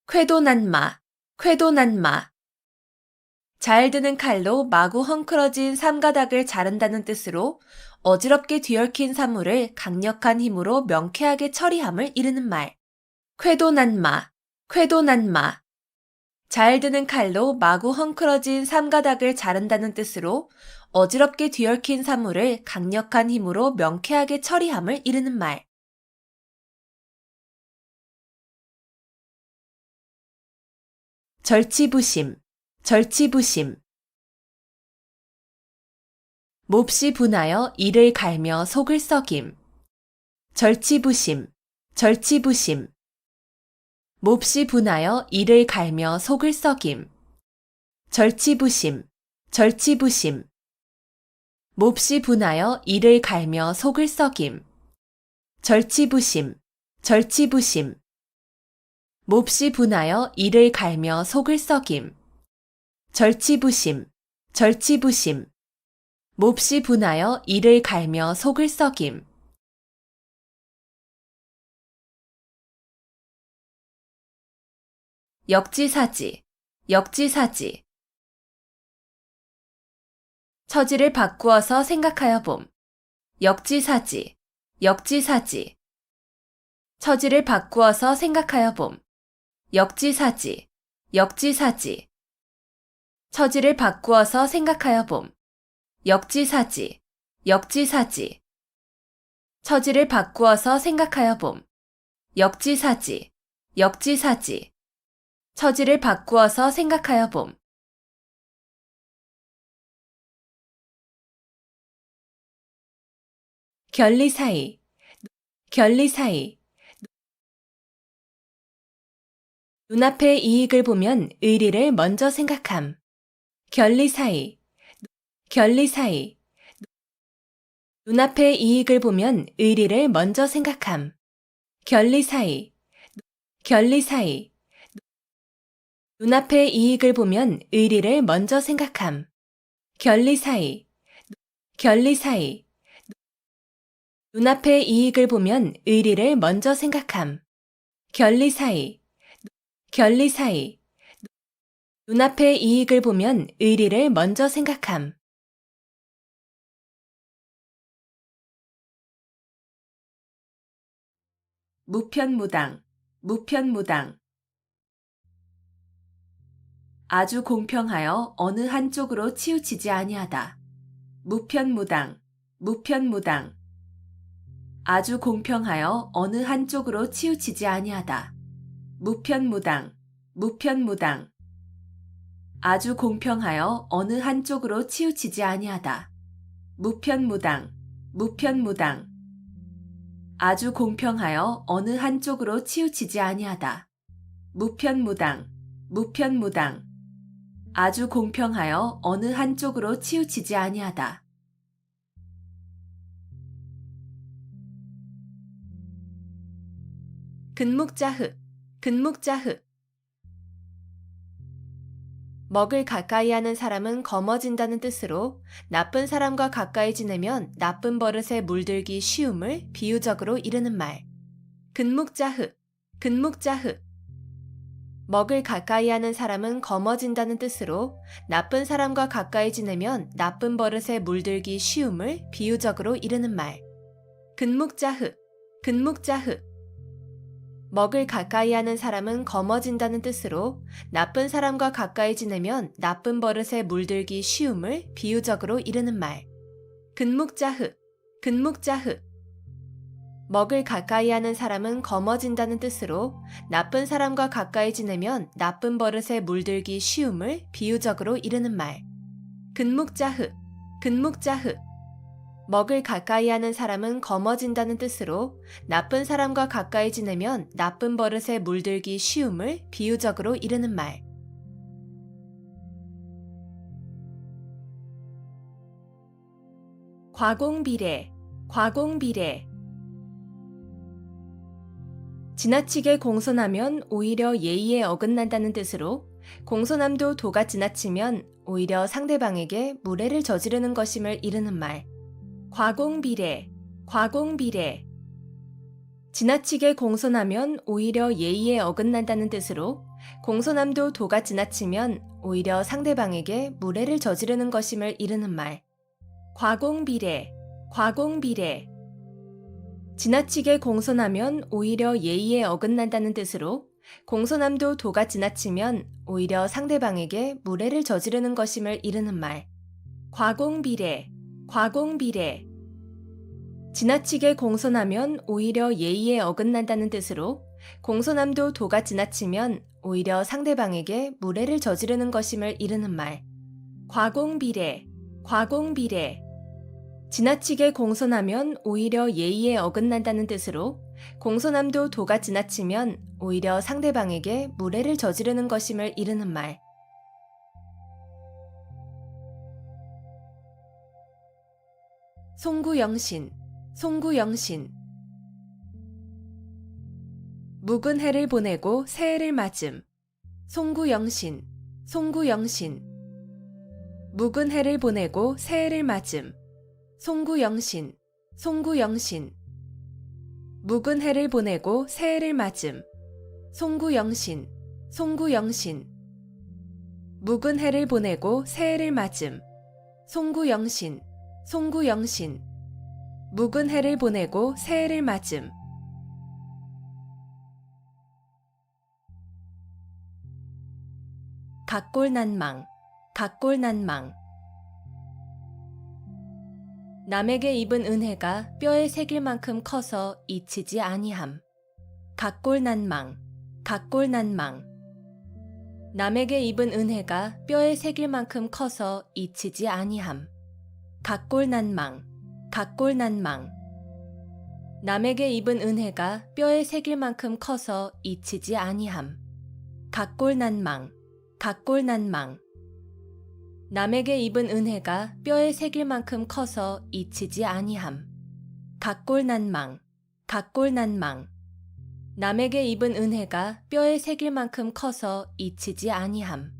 쾌도난마, 쾌도난마. 잘 드는 칼로 마구 헝클어진 삼가닥을 자른다는 뜻으로 어지럽게 뒤얽힌 사물을 강력한 힘으로 명쾌하게 처리함을 이르는 말. 쾌도난마, 쾌도난마. 잘 드는 칼로 마구 헝클어진 삼가닥을 자른다는 뜻으로 어지럽게 뒤얽힌 사물을 강력한 힘으로 명쾌하게 처리함을 이르는 말. 절치부심, 절치부심. 몹시 분하여 이를 갈며 속을 썩임. 절치부심, 절치부심. 몹시 분하여 이를 갈며 속을 썩임. 절치부심, 절치부심. 몹시 분하여 이를 갈며 속을 썩임. 절치부심, 절치부심. 몹시 분하여 이를 갈며 속을 썩임. 절치부심, 절치부심. 몹시 분하여 이를 갈며 속을 썩임. 역지사지, 역지사지. 처지를 바꾸어서 생각하여 봄. 역지사지, 역지사지. 처지를 바꾸어서 생각하여 봄. 역지사지, 역지사지. 처지를 바꾸어서 생각하여 봄. 역지사지, 역지사지. 처지를 바꾸어서 생각하여 봄. 역지사지, 역지사지. 처지를 바꾸어서 생각하여 봄. 결리사이, 결리사이. 눈앞의 이익을 보면 의리를 먼저 생각함. 결리 사이, 결리 사이. 눈앞의 이익을 보면 의리를 먼저 생각함. 결리 사이, 결리 사이. 눈앞의 이익을 보면 의리를 먼저 생각함. 결리 사이, 결리 사이. 눈앞의 이익을 보면 의리를 먼저 생각함. 결리 사이, 결리 사이. 눈앞의 이익을 보면 의리를 먼저 생각함. 무편무당, 무편무당. 아주 공평하여 어느 한쪽으로 치우치지 아니하다. 무편무당, 무편무당. 아주 공평하여 어느 한쪽으로 치우치지 아니하다. 무편무당, 무편무당. 아주 공평하여 어느 한쪽으로 치우치지 아니하다. 무편무당, 무편무당. 아주 공평하여 어느 한쪽으로 치우치지 아니하다. 무편무당, 무편무당. 아주 공평하여 어느 한쪽으로 치우치지 아니하다. 근묵자흑, 근묵자흑. 먹을 가까이 하는 사람은 검어진다는 뜻으로 나쁜 사람과 가까이 지내면 나쁜 버릇에 물들기 쉬움을 비유적으로 이르는 말. 근묵자흑, 근묵자흑. 먹을 가까이 하는 사람은 검어진다는 뜻으로 나쁜 사람과 가까이 지내면 나쁜 버릇에 물들기 쉬움을 비유적으로 이르는 말. 근묵자흑, 근묵자흑. 먹을 가까이 하는 사람은 검어진다는 뜻으로 나쁜 사람과 가까이 지내면 나쁜 버릇에 물들기 쉬움을 비유적으로 이르는 말. 근묵자흑, 근묵자흑. 먹을 가까이 하는 사람은 검어진다는 뜻으로 나쁜 사람과 가까이 지내면 나쁜 버릇에 물들기 쉬움을 비유적으로 이르는 말. 근묵자흑, 근묵자흑. 먹을 가까이 하는 사람은 검어진다는 뜻으로 나쁜 사람과 가까이 지내면 나쁜 버릇에 물들기 쉬움을 비유적으로 이르는 말. 과공비례, 과공비례. 지나치게 공손하면 오히려 예의에 어긋난다는 뜻으로 공손함도 도가 지나치면 오히려 상대방에게 무례를 저지르는 것임을 이르는 말. 과공비례, 과공비례. 지나치게 공손하면 오히려 예의에 어긋난다는 뜻으로 공손함도 도가 지나치면 오히려 상대방에게 무례를 저지르는 것임을 이르는 말. 과공비례, 과공비례. 지나치게 공손하면 오히려 예의에 어긋난다는 뜻으로 공손함도 도가 지나치면 오히려 상대방에게 무례를 저지르는 것임을 이르는 말. 과공비례, 과공비례. 지나치게 공손하면 오히려 예의에 어긋난다는 뜻으로 공손함도 도가 지나치면 오히려 상대방에게 무례를 저지르는 것임을 이르는 말. 과공비례, 과공비례. 지나치게 공손하면 오히려 예의에 어긋난다는 뜻으로 공손함도 도가 지나치면 오히려 상대방에게 무례를 저지르는 것임을 이르는 말. 송구영신, 송구영신. 묵은 해를 보내고 새해를 맞음. 송구영신, 송구영신. 묵은 해를 보내고 새해를 맞음. 송구영신, 송구영신. 묵은 해를 보내고 새해를 맞음. 송구영신, 송구영신. 묵은 해를 보내고 새해를 맞음. 송구영신, 송구영신. 묵은 해를 보내고 새해를 맞음. 각골난망, 각골난망. 남에게 입은 은혜가 뼈에 새길 만큼 커서 잊히지 아니함. 각골난망, 각골난망. 남에게 입은 은혜가 뼈에 새길 만큼 커서 잊히지 아니함. 각골난망, 각골난망. 남에게 입은 은혜가 뼈에 새길 만큼 커서 잊히지 아니함. 각골난망, 각골난망. 남에게 입은 은혜가 뼈에 새길 만큼 커서 잊히지 아니함. 각골난망, 각골난망. 남에게 입은 은혜가 뼈에 새길 만큼 커서 잊히지 아니함.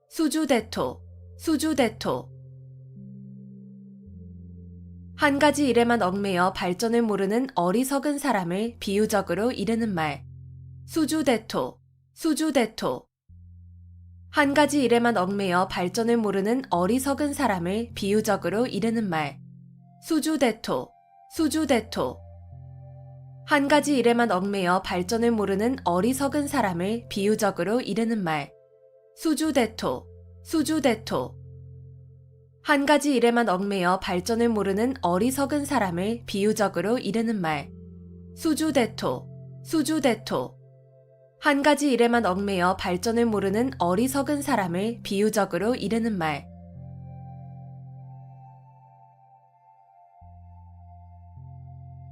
수주대토, 수주대토. 한 가지 일에만 얽매여 발전을 모르는 어리석은 사람을 비유적으로 이르는 말. 수주대토, 수주대토. 한 가지 일에만 얽매여 발전을 모르는 어리석은 사람을 비유적으로 이르는 말. 수주대토, 수주대토. 한 가지 일에만 얽매여 발전을 모르는 어리석은 사람을 비유적으로 이르는 말. 수주대토, 수주대토. 한 가지 일에만 얽매여 발전을 모르는 어리석은 사람을 비유적으로 이르는 말. 수주대토, 수주대토. 한 가지 일에만 얽매여 발전을 모르는 어리석은 사람을 비유적으로 이르는 말.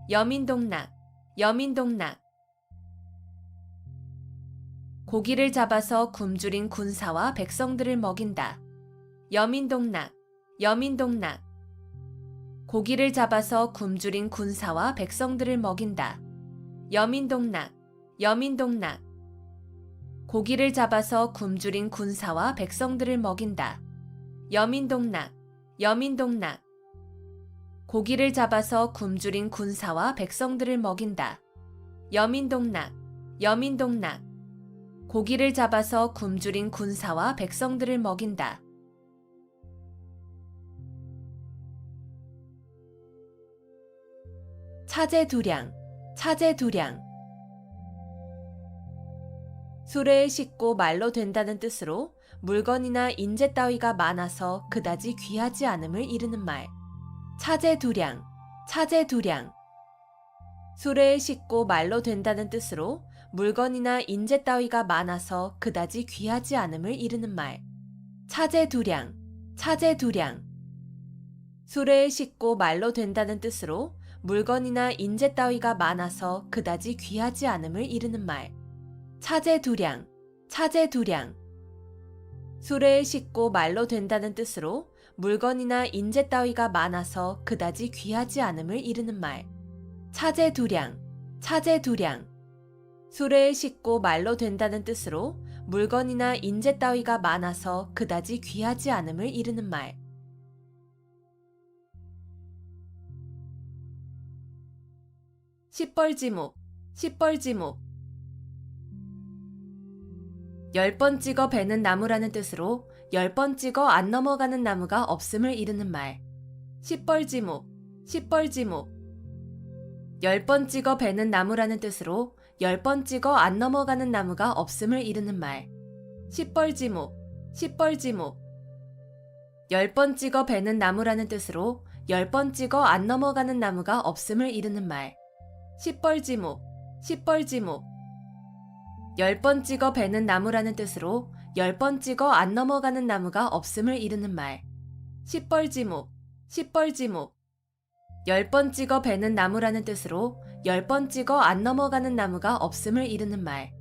여민동락, 여민동락. 고기를 잡아서 굶주린 군사와 백성들을 먹인다. 여민동락, 여민동락. 고기를 잡아서 굶주린 군사와 백성들을 먹인다. 여민동락, 여민동락. 고기를 잡아서 굶주린 군사와 백성들을 먹인다. 여민동락, 여민동락. 고기를 잡아서 굶주린 군사와 백성들을 먹인다. 여민동락, 여민동락. 고기를 잡아서 굶주린 군사와 백성들을 먹인다. 차제두량, 차제두량. 수레에 싣고 말로 된다는 뜻으로 물건이나 인재 따위가 많아서 그다지 귀하지 않음을 이르는 말. 차제두량, 차제두량. 수레에 싣고 말로 된다는 뜻으로 물건이나 인재 따위가 많아서 그다지 귀하지 않음을 이르는 말. 차제두량, 차제두량. 수레에 싣고 말로 된다는 뜻으로 물건이나 인재 따위가 많아서 그다지 귀하지 않음을 이르는 말. 차제두량, 차제두량. 수레에 싣고 말로 된다는 뜻으로 물건이나 인재 따위가 많아서 그다지 귀하지 않음을 이르는 말. 차제두량, 차제두량. 수레에 싣고 말로 된다는 뜻으로 물건이나 인재 따위가 많아서 그다지 귀하지 않음을 이르는 말. 시뻘지목, 시뻘지목. 10번 찍어 베는 나무라는 뜻으로 10번 찍어 안 넘어가는 나무가 없음을 이르는 말. 시뻘지목, 시뻘지목. 10번 찍어 베는 나무라는 뜻으로 10번 찍어 안 넘어가는 나무가 없음을 이르는 말. 시뻘지목, 시뻘지목. 10번 찍어 베는 나무라는 뜻으로 10번 찍어 안 넘어가는 나무가 없음을 이르는 말. 시뻘지목, 시뻘지목. 10번 찍어 베는 나무라는 뜻으로 10번 찍어 안 넘어가는 나무가 없음을 이르는 말. 시뻘지목, 시뻘지목. 10번 찍어 베는 나무라는 뜻으로 10번 찍어 안 넘어가는 나무가 없음을 이르는 말.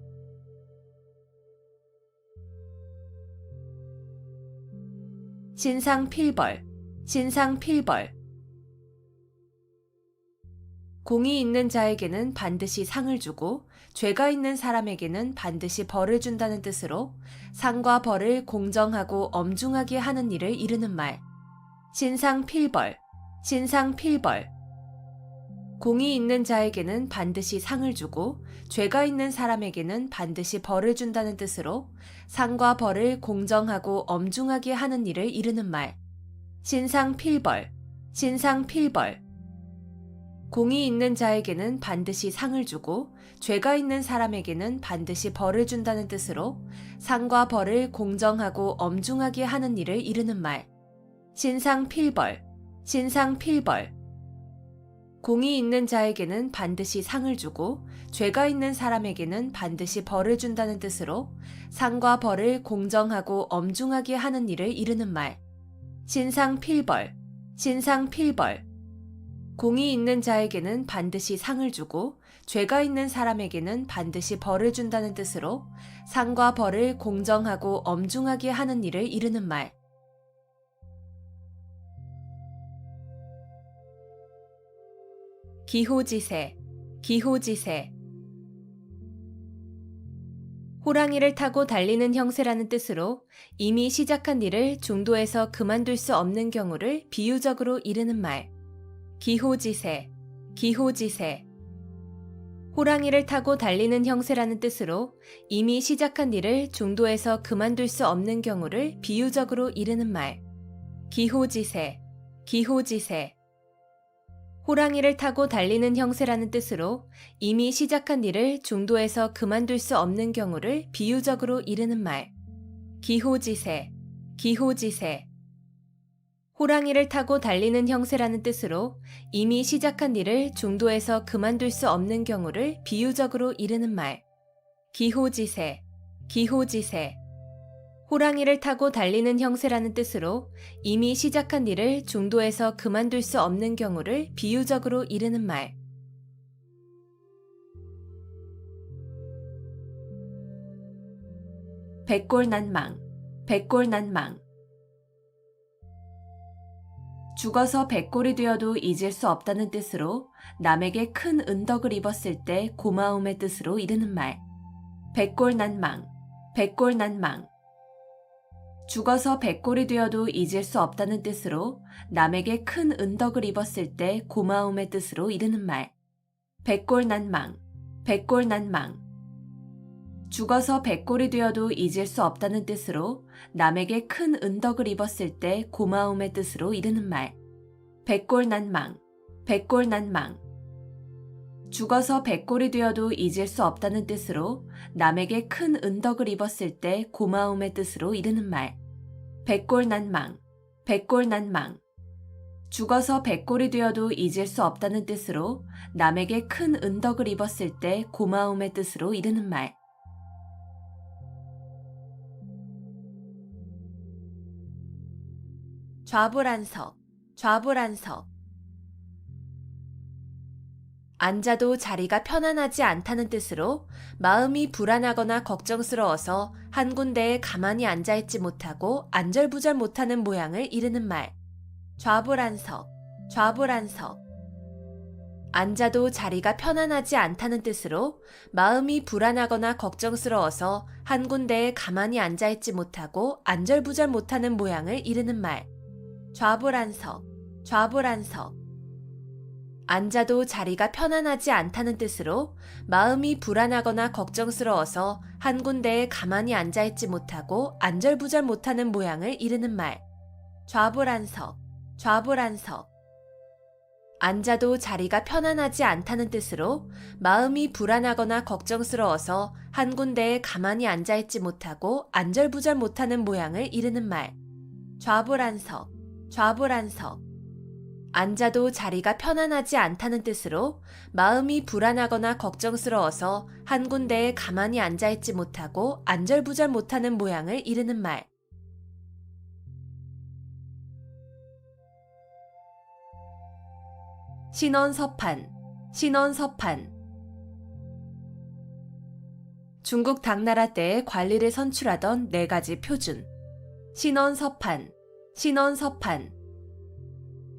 신상필벌, 신상필벌. 공이 있는 자에게는 반드시 상을 주고 죄가 있는 사람에게는 반드시 벌을 준다는 뜻으로 상과 벌을 공정하고 엄중하게 하는 일을 이르는 말. 신상필벌, 신상필벌. 공이 있는 자에게는 반드시 상을 주고 죄가 있는 사람에게는 반드시 벌을 준다는 뜻으로 상과 벌을 공정하고 엄중하게 하는 일을 이르는 말. 신상필벌, 신상필벌. 공이 있는 자에게는 반드시 상을 주고 죄가 있는 사람에게는 반드시 벌을 준다는 뜻으로 상과 벌을 공정하고 엄중하게 하는 일을 이르는 말. 신상필벌, 신상필벌. 공이 있는 자에게는 반드시 상을 주고 죄가 있는 사람에게는 반드시 벌을 준다는 뜻으로 상과 벌을 공정하고 엄중하게 하는 일을 이르는 말. 신상필벌, 신상필벌. 공이 있는 자에게는 반드시 상을 주고 죄가 있는 사람에게는 반드시 벌을 준다는 뜻으로 상과 벌을 공정하고 엄중하게 하는 일을 이르는 말. 기호지세, 기호지세. 호랑이를 타고 달리는 형세라는 뜻으로 이미 시작한 일을 중도에서 그만둘 수 없는 경우를 비유적으로 이르는 말. 기호지세, 기호지세. 호랑이를 타고 달리는 형세라는 뜻으로 이미 시작한 일을 중도에서 그만둘 수 없는 경우를 비유적으로 이르는 말. 기호지세, 기호지세. 호랑이를 타고 달리는 형세라는 뜻으로 이미 시작한 일을 중도에서 그만둘 수 없는 경우를 비유적으로 이르는 말. 기호지세, 기호지세. 호랑이를 타고 달리는 형세라는 뜻으로 이미 시작한 일을 중도에서 그만둘 수 없는 경우를 비유적으로 이르는 말. 기호지세, 기호지세. 호랑이를 타고 달리는 형세라는 뜻으로 이미 시작한 일을 중도에서 그만둘 수 없는 경우를 비유적으로 이르는 말. 백골난망, 백골난망. 죽어서 백골이 되어도 잊을 수 없다는 뜻으로 남에게 큰 은덕을 입었을 때 고마움의 뜻으로 이르는 말. 백골난망, 백골난망. 죽어서 백골이 되어도 잊을 수 없다는 뜻으로 남에게 큰 은덕을 입었을 때 고마움의 뜻으로 이르는 말. 백골난망, 백골난망. 죽어서 백골이 되어도 잊을 수 없다는 뜻으로 남에게 큰 은덕을 입었을 때 고마움의 뜻으로 이르는 말. 백골난망, 백골난망. 죽어서 백골이 되어도 잊을 수 없다는 뜻으로 남에게 큰 은덕을 입었을 때 고마움의 뜻으로 이르는 말. 백골난망, 백골난망. 죽어서 백골이 되어도 잊을 수 없다는 뜻으로 남에게 큰 은덕을 입었을 때 고마움의 뜻으로 이르는 말. 좌불안석, 좌불안석. 앉아도 자리가 편안하지 않다는 뜻으로 마음이 불안하거나 걱정스러워서 한 군데에 가만히 앉아있지 못하고 안절부절 못하는 모양을 이르는 말. 좌불안석, 좌불안석. 앉아도 자리가 편안하지 않다는 뜻으로 마음이 불안하거나 걱정스러워서 한 군데에 가만히 앉아있지 못하고 안절부절 못하는 모양을 이르는 말. 좌불안석, 좌불안석. 앉아도 자리가 편안하지 않다는 뜻으로 마음이 불안하거나 걱정스러워서 한 군데에 가만히 앉아있지 못하고 안절부절 못하는 모양을 이르는 말. 좌불안석, 좌불안석. 앉아도 자리가 편안하지 않다는 뜻으로 마음이 불안하거나 걱정스러워서 한 군데에 가만히 앉아있지 못하고 안절부절 못하는 모양을 이르는 말. 좌불안석, 좌불안석. 앉아도 자리가 편안하지 않다는 뜻으로 마음이 불안하거나 걱정스러워서 한 군데에 가만히 앉아있지 못하고 안절부절 못하는 모양을 이르는 말. 신원서판, 신원서판. 중국 당나라 때에 관리를 선출하던 4가지 표준. 신원서판, 신원서판.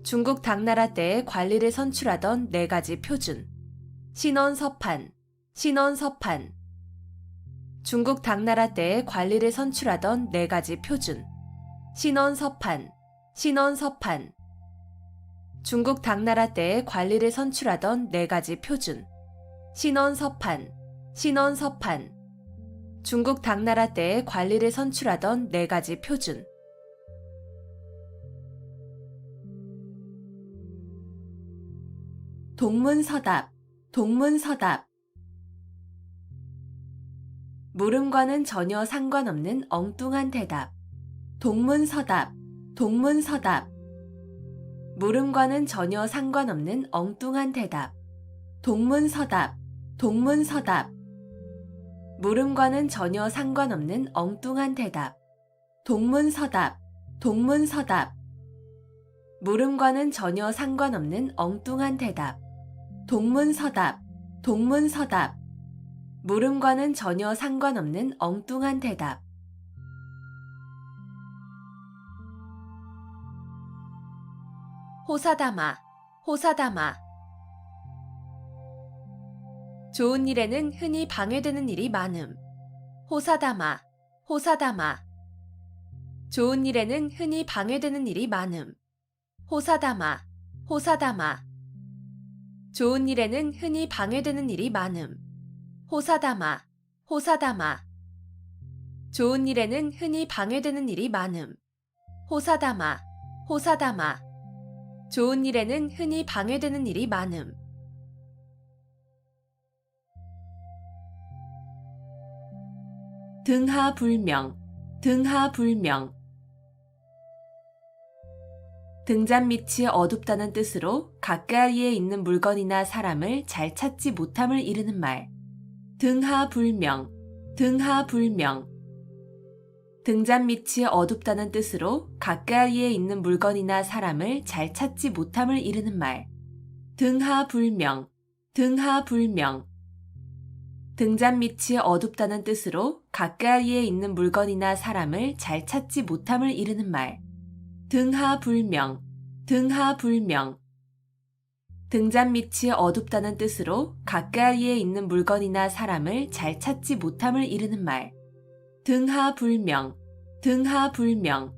중국 당나라 때에 관리를 선출하던 4가지 표준. 신원서판, 신원서판. 중국 당나라 때에 관리를 선출하던 4가지 표준. 신원서판, 신원서판. 중국 당나라 때에 관리를 선출하던 4가지 표준. 신원서판, 신원서판. 중국 당나라 때에 관리를 선출하던 4가지 표준. 동문서답, 동문서답. 물음과는 전혀 상관없는 엉뚱한 대답. 동문서답, 동문서답. 물음과는 전혀 상관없는 엉뚱한 대답. 동문서답, 동문서답. 물음과는 전혀 상관없는 엉뚱한 대답. 동문서답, 동문서답. 물음과는 전혀 상관없는 엉뚱한 대답. 동문서답, 동문서답. 물음과는 전혀 상관없는 엉뚱한 대답. 호사다마, 호사다마. 좋은 일에는 흔히 방해되는 일이 많음. 호사다마, 호사다마. 좋은 일에는 흔히 방해되는 일이 많음. 호사다마, 호사다마. 좋은 일에는 흔히 방해되는 일이 많음. 호사다마, 호사다마. 좋은 일에는 흔히 방해되는 일이 많음. 호사다마, 호사다마. 좋은 일에는 흔히 방해되는 일이 많음. 등하불명, 등하불명. 등잔 밑이 어둡다는 뜻으로 가까이에 있는 물건이나 사람을 잘 찾지 못함을 이르는 말. 등하불명, 등하불명. 등잔 밑이 어둡다는 뜻으로 가까이에 있는 물건이나 사람을 잘 찾지 못함을 이르는 말. 등하불명, 등하불명. 등잔 밑이 어둡다는 뜻으로 가까이에 있는 물건이나 사람을 잘 찾지 못함을 이르는 말. 등하불명, 등하불명. 등잔 밑이 어둡다는 뜻으로 가까이에 있는 물건이나 사람을 잘 찾지 못함을 이르는 말. 등하불명, 등하불명.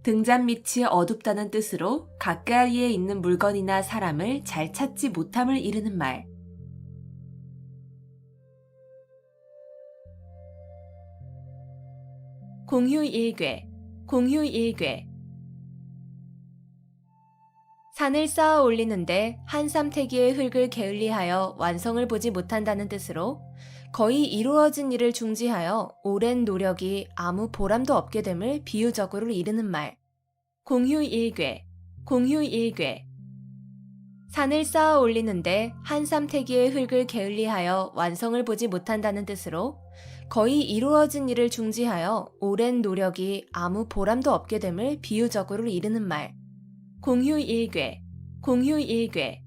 등잔 밑이 어둡다는 뜻으로 가까이에 있는 물건이나 사람을 잘 찾지 못함을 이르는 말. 공휴일괴, 공휴일괴. 산을 쌓아 올리는데 한 삼태기의 흙을 게을리하여 완성을 보지 못한다는 뜻으로 거의 이루어진 일을 중지하여 오랜 노력이 아무 보람도 없게 됨을 비유적으로 이르는 말. 공휴일괴, 공휴일괴. 산을 쌓아 올리는데 한 삼태기의 흙을 게을리하여 완성을 보지 못한다는 뜻으로 거의 이루어진 일을 중지하여 오랜 노력이 아무 보람도 없게 됨을 비유적으로 이르는 말. 공휴일괴, 공휴일괴.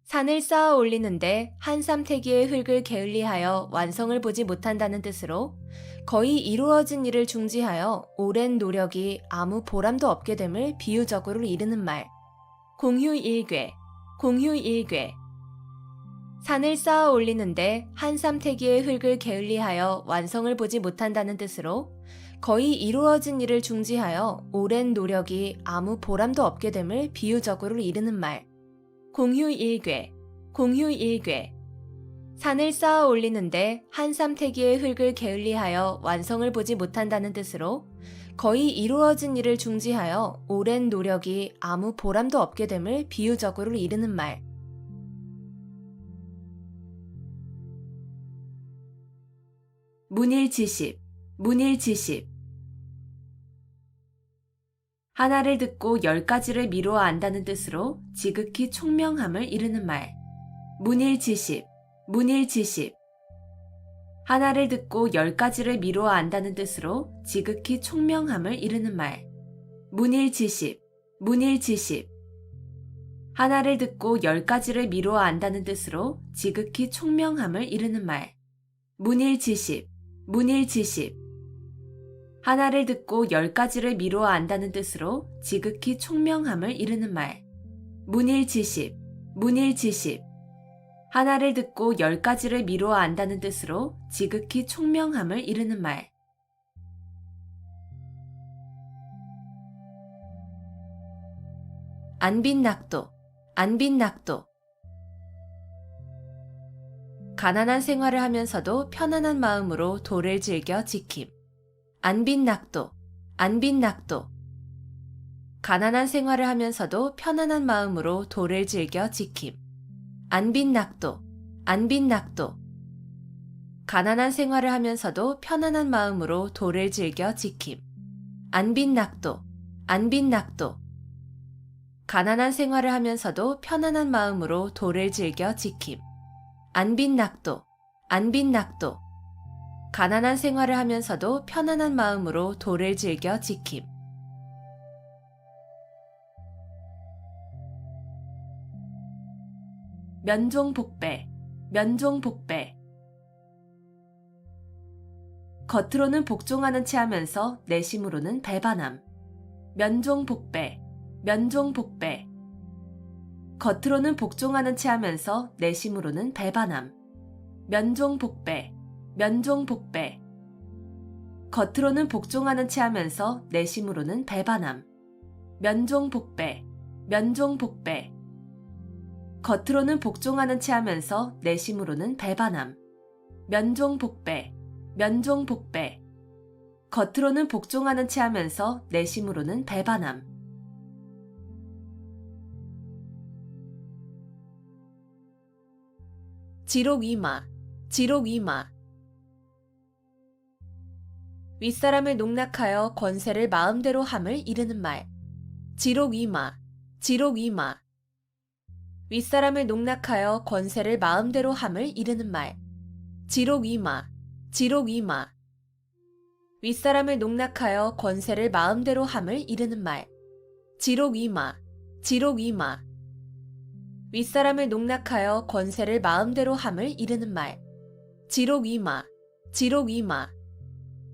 산을 쌓아 올리는데 한 삼태기의 흙을 게을리하여 완성을 보지 못한다는 뜻으로 거의 이루어진 일을 중지하여 오랜 노력이 아무 보람도 없게 됨을 비유적으로 이르는 말. 공휴일괴, 공휴일괴. 산을 쌓아 올리는데 한 삼태기의 흙을 게을리하여 완성을 보지 못한다는 뜻으로 거의 이루어진 일을 중지하여 오랜 노력이 아무 보람도 없게 됨을 비유적으로 이르는 말. 공휴일괴, 공휴일괴. 산을 쌓아 올리는데 한 삼태기의 흙을 게을리하여 완성을 보지 못한다는 뜻으로 거의 이루어진 일을 중지하여 오랜 노력이 아무 보람도 없게 됨을 비유적으로 이르는 말. 문일지십, 문일지십. 하나를 듣고 10가지를 미루어 안다는 뜻으로 지극히 총명함을 이르는 말. 문일지십, 문일지십. 하나를 듣고 10가지를 미루어 안다는 뜻으로 지극히 총명함을 이르는 말. 문일지십, 문일지십. 하나를 듣고 10가지를 미루어 안다는 뜻으로 지극히 총명함을 이르는 말. 문일지십, 문일지십. 하나를 듣고 10가지를 미루어 안다는 뜻으로 지극히 총명함을 이르는 말. 문일지십, 문일지십. 하나를 듣고 10가지를 미루어 안다는 뜻으로 지극히 총명함을 이르는 말. 안빈낙도, 안빈낙도. 가난한 생활을 하면서도 편안한 마음으로 도를 즐겨 지킴. 안빈낙도, 안빈낙도. 가난한 생활을 하면서도 편안한 마음으로 도를 즐겨 지킴. 안빈낙도, 안빈낙도. 가난한 생활을 하면서도 편안한 마음으로 도를 즐겨 지킴. 안빈낙도, 안빈낙도. 가난한 생활을 하면서도 편안한 마음으로 도를 즐겨 지킴. 안빈낙도, 안빈낙도. 가난한 생활을 하면서도 편안한 마음으로 도를 즐겨 지킴. 면종복배, 면종복배. 겉으로는 복종하는 체 하면서 내심으로는 배반함. 면종복배, 면종복배. 겉으로는 복종하는 체 하면서 내심으로는 배반함. 면종복배, 면종복배. 겉으로는 복종하는 체 하면서 내심으로는 배반함. 면종복배, 면종복배. 겉으로는 복종하는 체 하면서 내심으로는 배반함. 면종복배, 면종복배. 겉으로는 복종하는 체 하면서 내심으로는 배반함. 지록이마, 지록이마. 윗사람을 농락하여 권세를 마음대로 함을 이르는 말. 지록이마, 지록이마. 윗사람을 농락하여 권세를 마음대로 함을 이르는 말. 지록이마, 지록이마. 윗사람을 농락하여 권세를 마음대로 함을 이르는 말. 지록이마, 지록이마. 윗사람을 농락하여 권세를 마음대로 함을 이르는 말. 지록이마, 지록이마.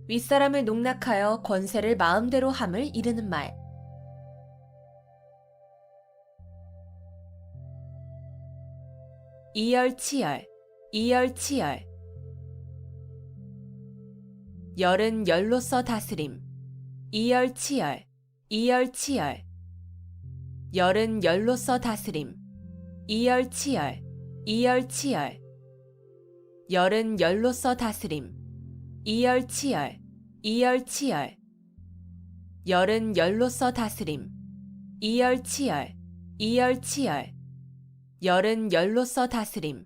윗사람을 농락하여 권세를 마음대로 함을 이르는 말. 이열치열, 이열치열. 열은 열로서 다스림. 이열치열, 이열치열. 열은 열로서 다스림. 이열치열, 이열치열. 열은 열로서 다스림. 이열치열, 이열치열. 열은 열로서 다스림. 이열치열, 이열치열. 열은 열로서 다스림.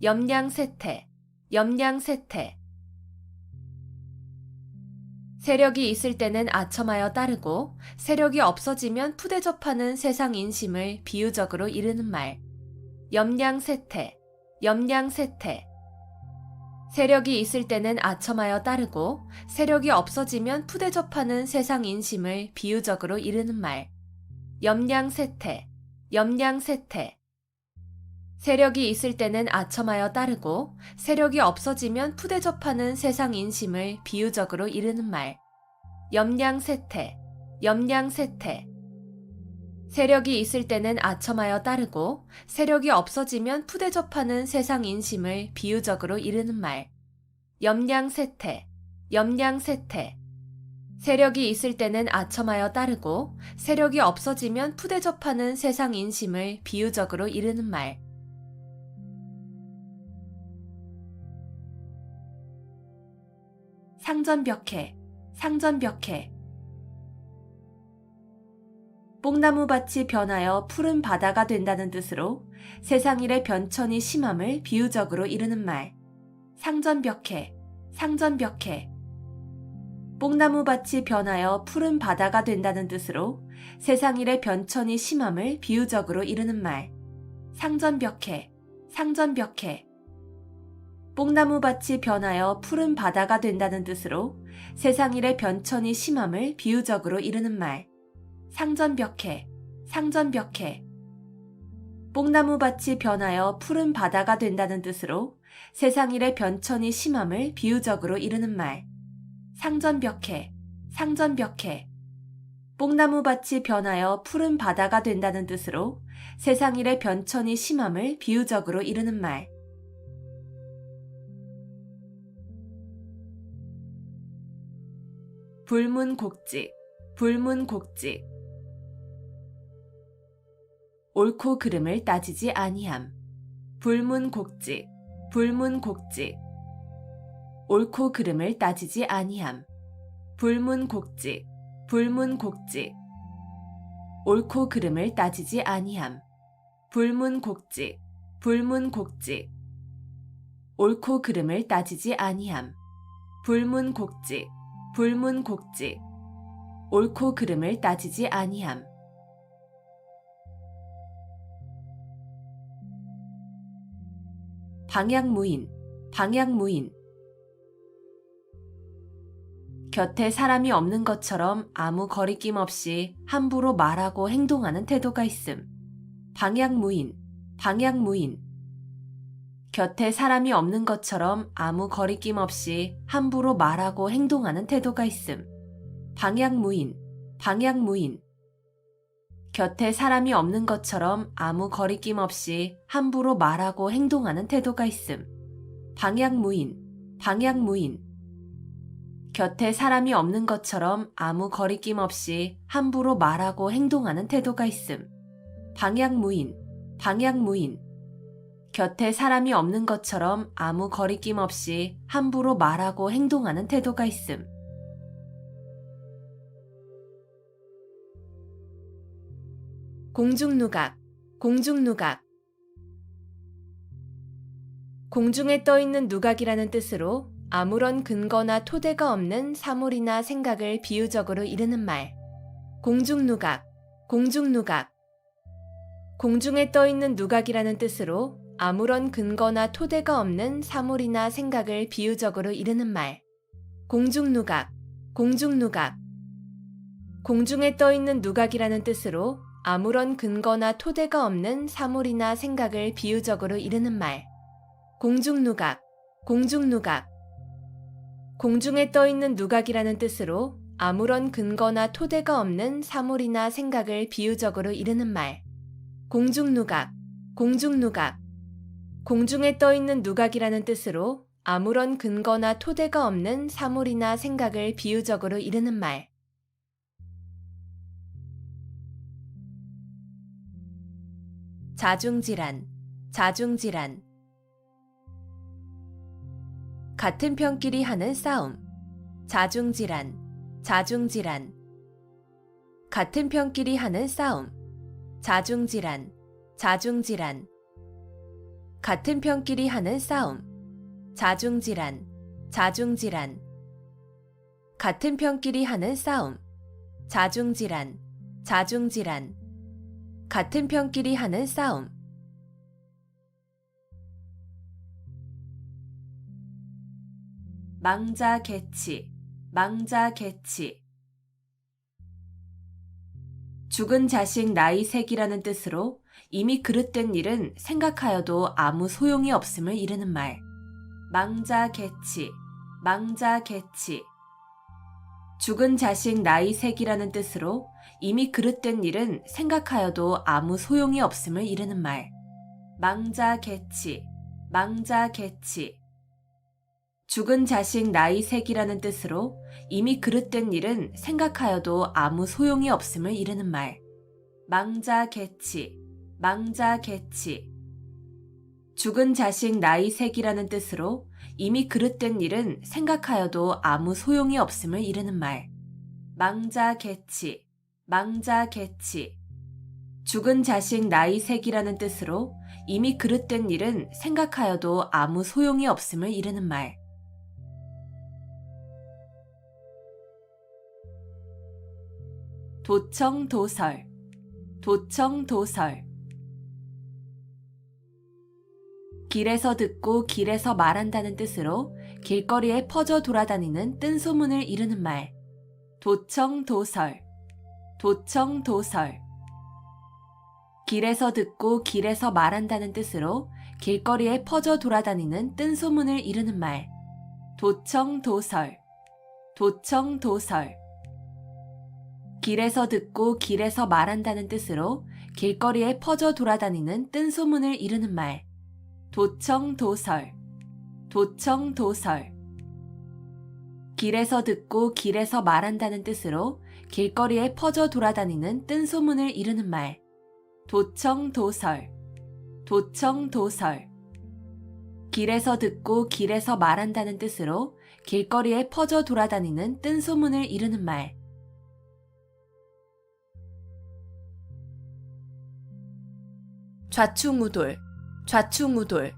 염량세태, 염량세태. 세력이 있을 때는 아첨하여 따르고 세력이 없어지면 푸대접하는 세상 인심을 비유적으로 이르는 말. 염량세태, 염량세태. 세력이 있을 때는 아첨하여 따르고 세력이 없어지면 푸대접하는 세상 인심을 비유적으로 이르는 말. 염량세태, 염량세태. 세력이 있을 때는 아첨하여 따르고 세력이 없어지면 푸대접하는 세상 인심을 비유적으로 이르는 말. 염량세태, 염량세태. 세력이 있을 때는 아첨하여 따르고 세력이 없어지면 푸대접하는 세상 인심을 비유적으로 이르는 말. 염량세태, 염량세태. 세력이 있을 때는 아첨하여 따르고 세력이 없어지면 푸대접하는 세상 인심을 비유적으로 이르는 말. 상전벽해, 상전벽해. 뽕나무밭이 변하여 푸른 바다가 된다는 뜻으로 세상일의 변천이 심함을 비유적으로 이르는 말. 상전벽해, 상전벽해. 뽕나무밭이 변하여 푸른 바다가 된다는 뜻으로 세상일의 변천이 심함을 비유적으로 이르는 말. 상전벽해, 상전벽해. 뽕나무밭이 변하여 푸른 바다가 된다는 뜻으로 세상일의 변천이 심함을 비유적으로 이르는 말. 상전벽해, 상전벽해. 뽕나무밭이 변하여 푸른 바다가 된다는 뜻으로 세상일의 변천이 심함을 비유적으로 이르는 말. 상전벽해, 상전벽해. 뽕나무밭이 변하여 푸른 바다가 된다는 뜻으로 세상일의 변천이 심함을 비유적으로 이르는 말. 불문곡직, 불문곡직. 옳고 그름을 따지지 아니함. 불문곡직, 불문곡직. 옳고 그름을 따지지 아니함. 불문곡직, 불문곡직. 옳고 그름을 따지지 아니함. 불문곡직, 불문곡직. 옳고 그름을 따지지 아니함. 불문곡직, 불문곡직. 옳고 그름을 따지지 아니함. 방향무인, 방향무인. 곁에 사람이 없는 것처럼 아무 거리낌 없이 함부로 말하고 행동하는 태도가 있음. 방향무인, 방향무인. 곁에 사람이 없는 것처럼 아무 거리낌 없이 함부로 말하고 행동하는 태도가 있음. 방향무인, 방향무인. 곁에 사람이 없는 것처럼 아무 거리낌 없이 함부로 말하고 행동하는 태도가 있음. 방향무인, 방향무인. 곁에 사람이 없는 것처럼 아무 거리낌 없이 함부로 말하고 행동하는 태도가 있음. 방향무인, 방향무인. 곁에 사람이 없는 것처럼 아무 거리낌 없이 함부로 말하고 행동하는 태도가 있음. 공중누각, 공중누각. 공중에 떠있는 누각이라는 뜻으로 아무런 근거나 토대가 없는 사물이나 생각을 비유적으로 이르는 말. 공중누각, 공중누각. 공중에 떠있는 누각이라는 뜻으로 아무런 근거나 토대가 없는 사물이나 생각을 비유적으로 이르는 말. 공중누각, 공중누각. 공중에 떠있는 누각이라는 뜻으로 아무런 근거나 토대가 없는 사물이나 생각을 비유적으로 이르는 말. 공중누각, 공중누각. 공중에 떠있는 누각이라는 뜻으로 아무런 근거나 토대가 없는 사물이나 생각을 비유적으로 이르는 말. 공중누각, 공중누각. 공중에 떠있는 누각이라는 뜻으로 아무런 근거나 토대가 없는 사물이나 생각을 비유적으로 이르는 말. 자중질환, 자중질환. 같은 편끼리 하는 싸움. 자중질환, 자중질환. 같은 편끼리 하는 싸움. 자중질환, 자중질환. 같은 편끼리 하는 싸움. 자중질환, 자중질환. 같은 편끼리 하는 싸움. 자중질환, 자중질환. 같은 편끼리 하는 싸움. 망자개치, 망자개치. 죽은 자식 나이색이라는 뜻으로 이미 그릇된 일은 생각하여도 아무 소용이 없음을 이르는 말. 망자개치, 망자개치. 죽은 자식 나이색이라는 뜻으로 이미 그릇된 일은 생각하여도 아무 소용이 없음을 이르는 말. 망자개치, 망자개치. 죽은 자식 나이색이라는 뜻으로 이미 그릇된 일은 생각하여도 아무 소용이 없음을 이르는 말. 망자개치, 망자개치. 죽은 자식 나이색이라는 뜻으로 이미 그릇된 일은 생각하여도 아무 소용이 없음을 이르는 말. 망자개치, 망자개치. 죽은 자식 나이색이라는 뜻으로 이미 그릇된 일은 생각하여도 아무 소용이 없음을 이르는 말. 도청도설, 도청도설. 길에서 듣고 길에서 말한다는 뜻으로 길거리에 퍼져 돌아다니는 뜬소문을 이르는 말. 도청도설, 도청도설. 길에서 듣고 길에서 말한다는 뜻으로 길거리에 퍼져 돌아다니는 뜬소문을 이르는 말. 도청도설, 도청도설. 길에서 듣고 길에서 말한다는 뜻으로 길거리에 퍼져 돌아다니는 뜬소문을 이르는 말. 도청도설, 도청도설. 길에서 듣고 길에서 말한다는 뜻으로 길거리에 퍼져 돌아다니는 뜬소문을 이르는 말. 도청도설, 도청도설. 길에서 듣고 길에서 말한다는 뜻으로 길거리에 퍼져 돌아다니는 뜬소문을 이르는 말. 좌충우돌, 좌충우돌.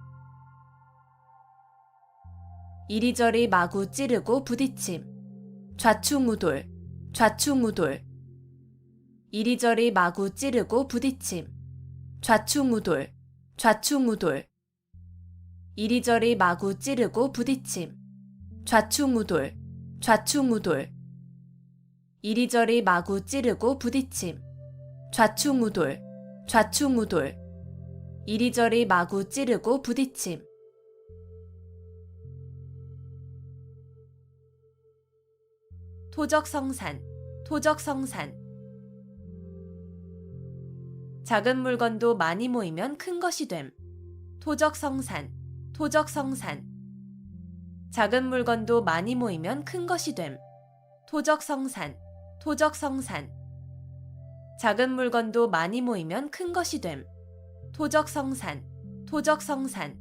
이리저리 마구 찌르고 부딪힘. 좌충우돌, 좌충우돌. 이리저리 마구 찌르고 부딪힘. 좌충우돌, 좌충우돌. 이리저리 마구 찌르고 부딪힘. 좌충우돌, 좌충우돌. 이리저리 마구 찌르고 부딪힘. 좌충우돌, 좌충우돌. 이리저리 마구 찌르고 부딪힘. 토적성산, 토적성산. 작은 물건도 많이 모이면 큰 것이 됨. 토적성산, 토적성산. 작은 물건도 많이 모이면 큰 것이 됨. 토적성산, 토적성산. 작은 물건도 많이 모이면 큰 것이 됨. 토적성산, 토적성산.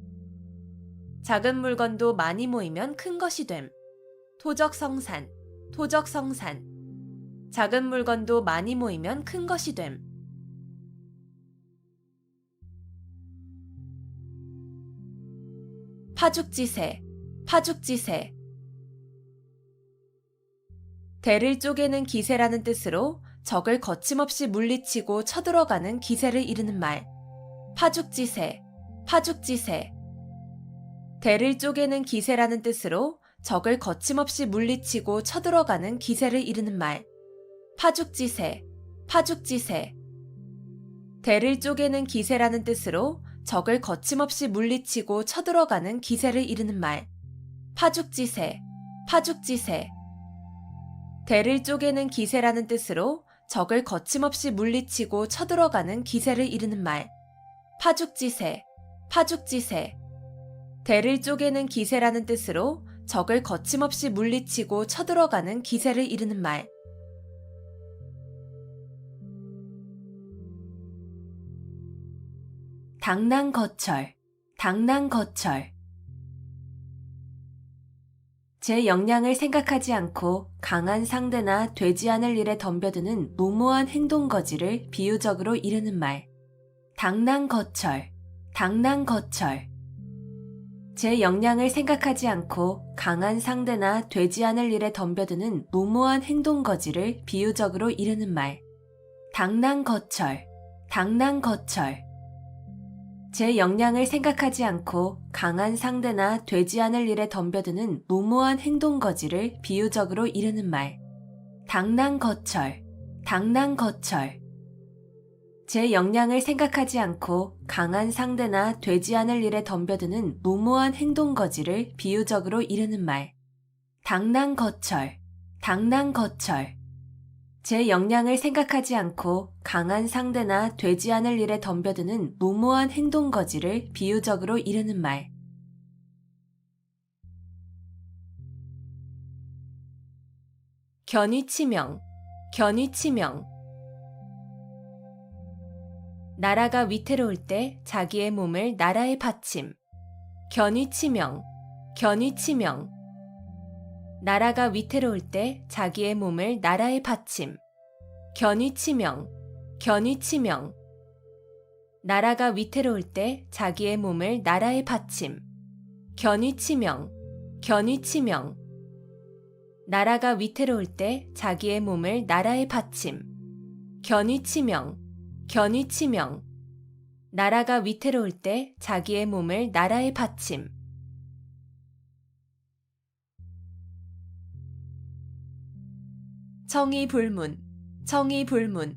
작은 물건도 많이 모이면 큰 것이 됨. 토적성산, 토적성산. 작은 물건도 많이 모이면 큰 것이 됨. 파죽지세, 파죽지세. 대를 쪼개는 기세라는 뜻으로 적을 거침없이 물리치고 쳐들어가는 기세를 이르는 말. 파죽지세, 파죽지세. 대를 쪼개는 기세라는 뜻으로 적을 거침없이 물리치고 쳐들어가는 기세를 이르는 말. 파죽지세, 파죽지세. 대를 쪼개는 기세라는 뜻으로 적을 거침없이 물리치고 쳐들어가는 기세를 이르는 말. 파죽지세, 파죽지세. 대를 쪼개는 기세라는 뜻으로 적을 거침없이 물리치고 쳐들어가는 기세를 이르는 말. 파죽지세, 파죽지세. 대를 쪼개는 기세라는 뜻으로 적을 거침없이 물리치고 쳐들어가는 기세를 이르는 말. 당랑거철, 당랑거철. 제 역량을 생각하지 않고 강한 상대나 되지 않을 일에 덤벼드는 무모한 행동거지를 비유적으로 이르는 말. 당랑거철, 당랑거철. 제 역량을 생각하지 않고 강한 상대나 되지 않을 일에 덤벼드는 무모한 행동거지를 비유적으로 이르는 말. 당랑거철, 당랑거철. 제 역량을 생각하지 않고 강한 상대나 되지 않을 일에 덤벼드는 무모한 행동거지를 비유적으로 이르는 말. 당랑거철, 당랑거철. 제 역량을 생각하지 않고 강한 상대나 되지 않을 일에 덤벼드는 무모한 행동거지를 비유적으로 이르는 말. 당랑거철, 당랑거철. 제 역량을 생각하지 않고 강한 상대나 되지 않을 일에 덤벼드는 무모한 행동거지를 비유적으로 이르는 말. 견위치명, 견위치명. 나라가 위태로울 때 자기의 몸을 나라에 바침. 견위치명, 견위치명. 나라가 위태로울 때 자기의 몸을 나라에 바침. 견위치명, 견위치명. 나라가 위태로울 때 자기의 몸을 나라에 바침. 견위치명, 견위치명. 나라가 위태로울 때 자기의 몸을 나라에 바침. 견위치명, 견위치명. 나라가 위태로울 때 자기의 몸을 나라에 바침. 청이불문, 청이불문.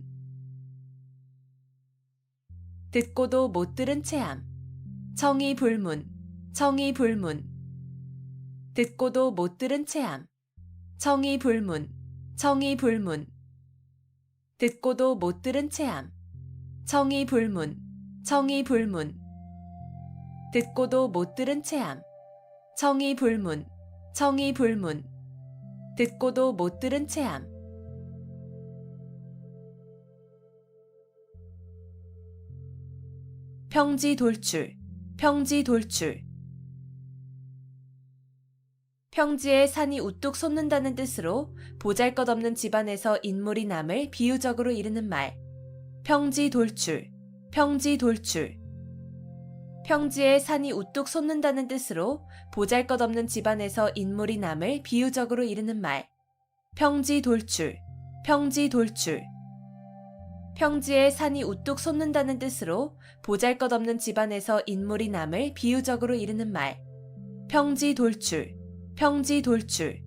듣고도 못 들은 체함. 청이불문, 청이불문. 듣고도 못 들은 체함. 청이불문, 청이불문. 듣고도 못 들은 체함. 청이불문, 청이불문. 듣고도 못 들은 체함. 청이불문, 청이불문. 듣고도 못 들은 체함. 평지돌출, 평지돌출. 평지에 산이 우뚝 솟는다는 뜻으로 보잘것없는 집안에서 인물이 남을 비유적으로 이르는 말. 평지돌출, 평지돌출. 평지에 산이 우뚝 솟는다는 뜻으로 보잘것없는 집안에서 인물이 남을 비유적으로 이르는 말. 평지돌출, 평지돌출. 평지에 산이 우뚝 솟는다는 뜻으로 보잘것없는 집안에서 인물이 남을 비유적으로 이르는 말. 평지돌출, 평지돌출.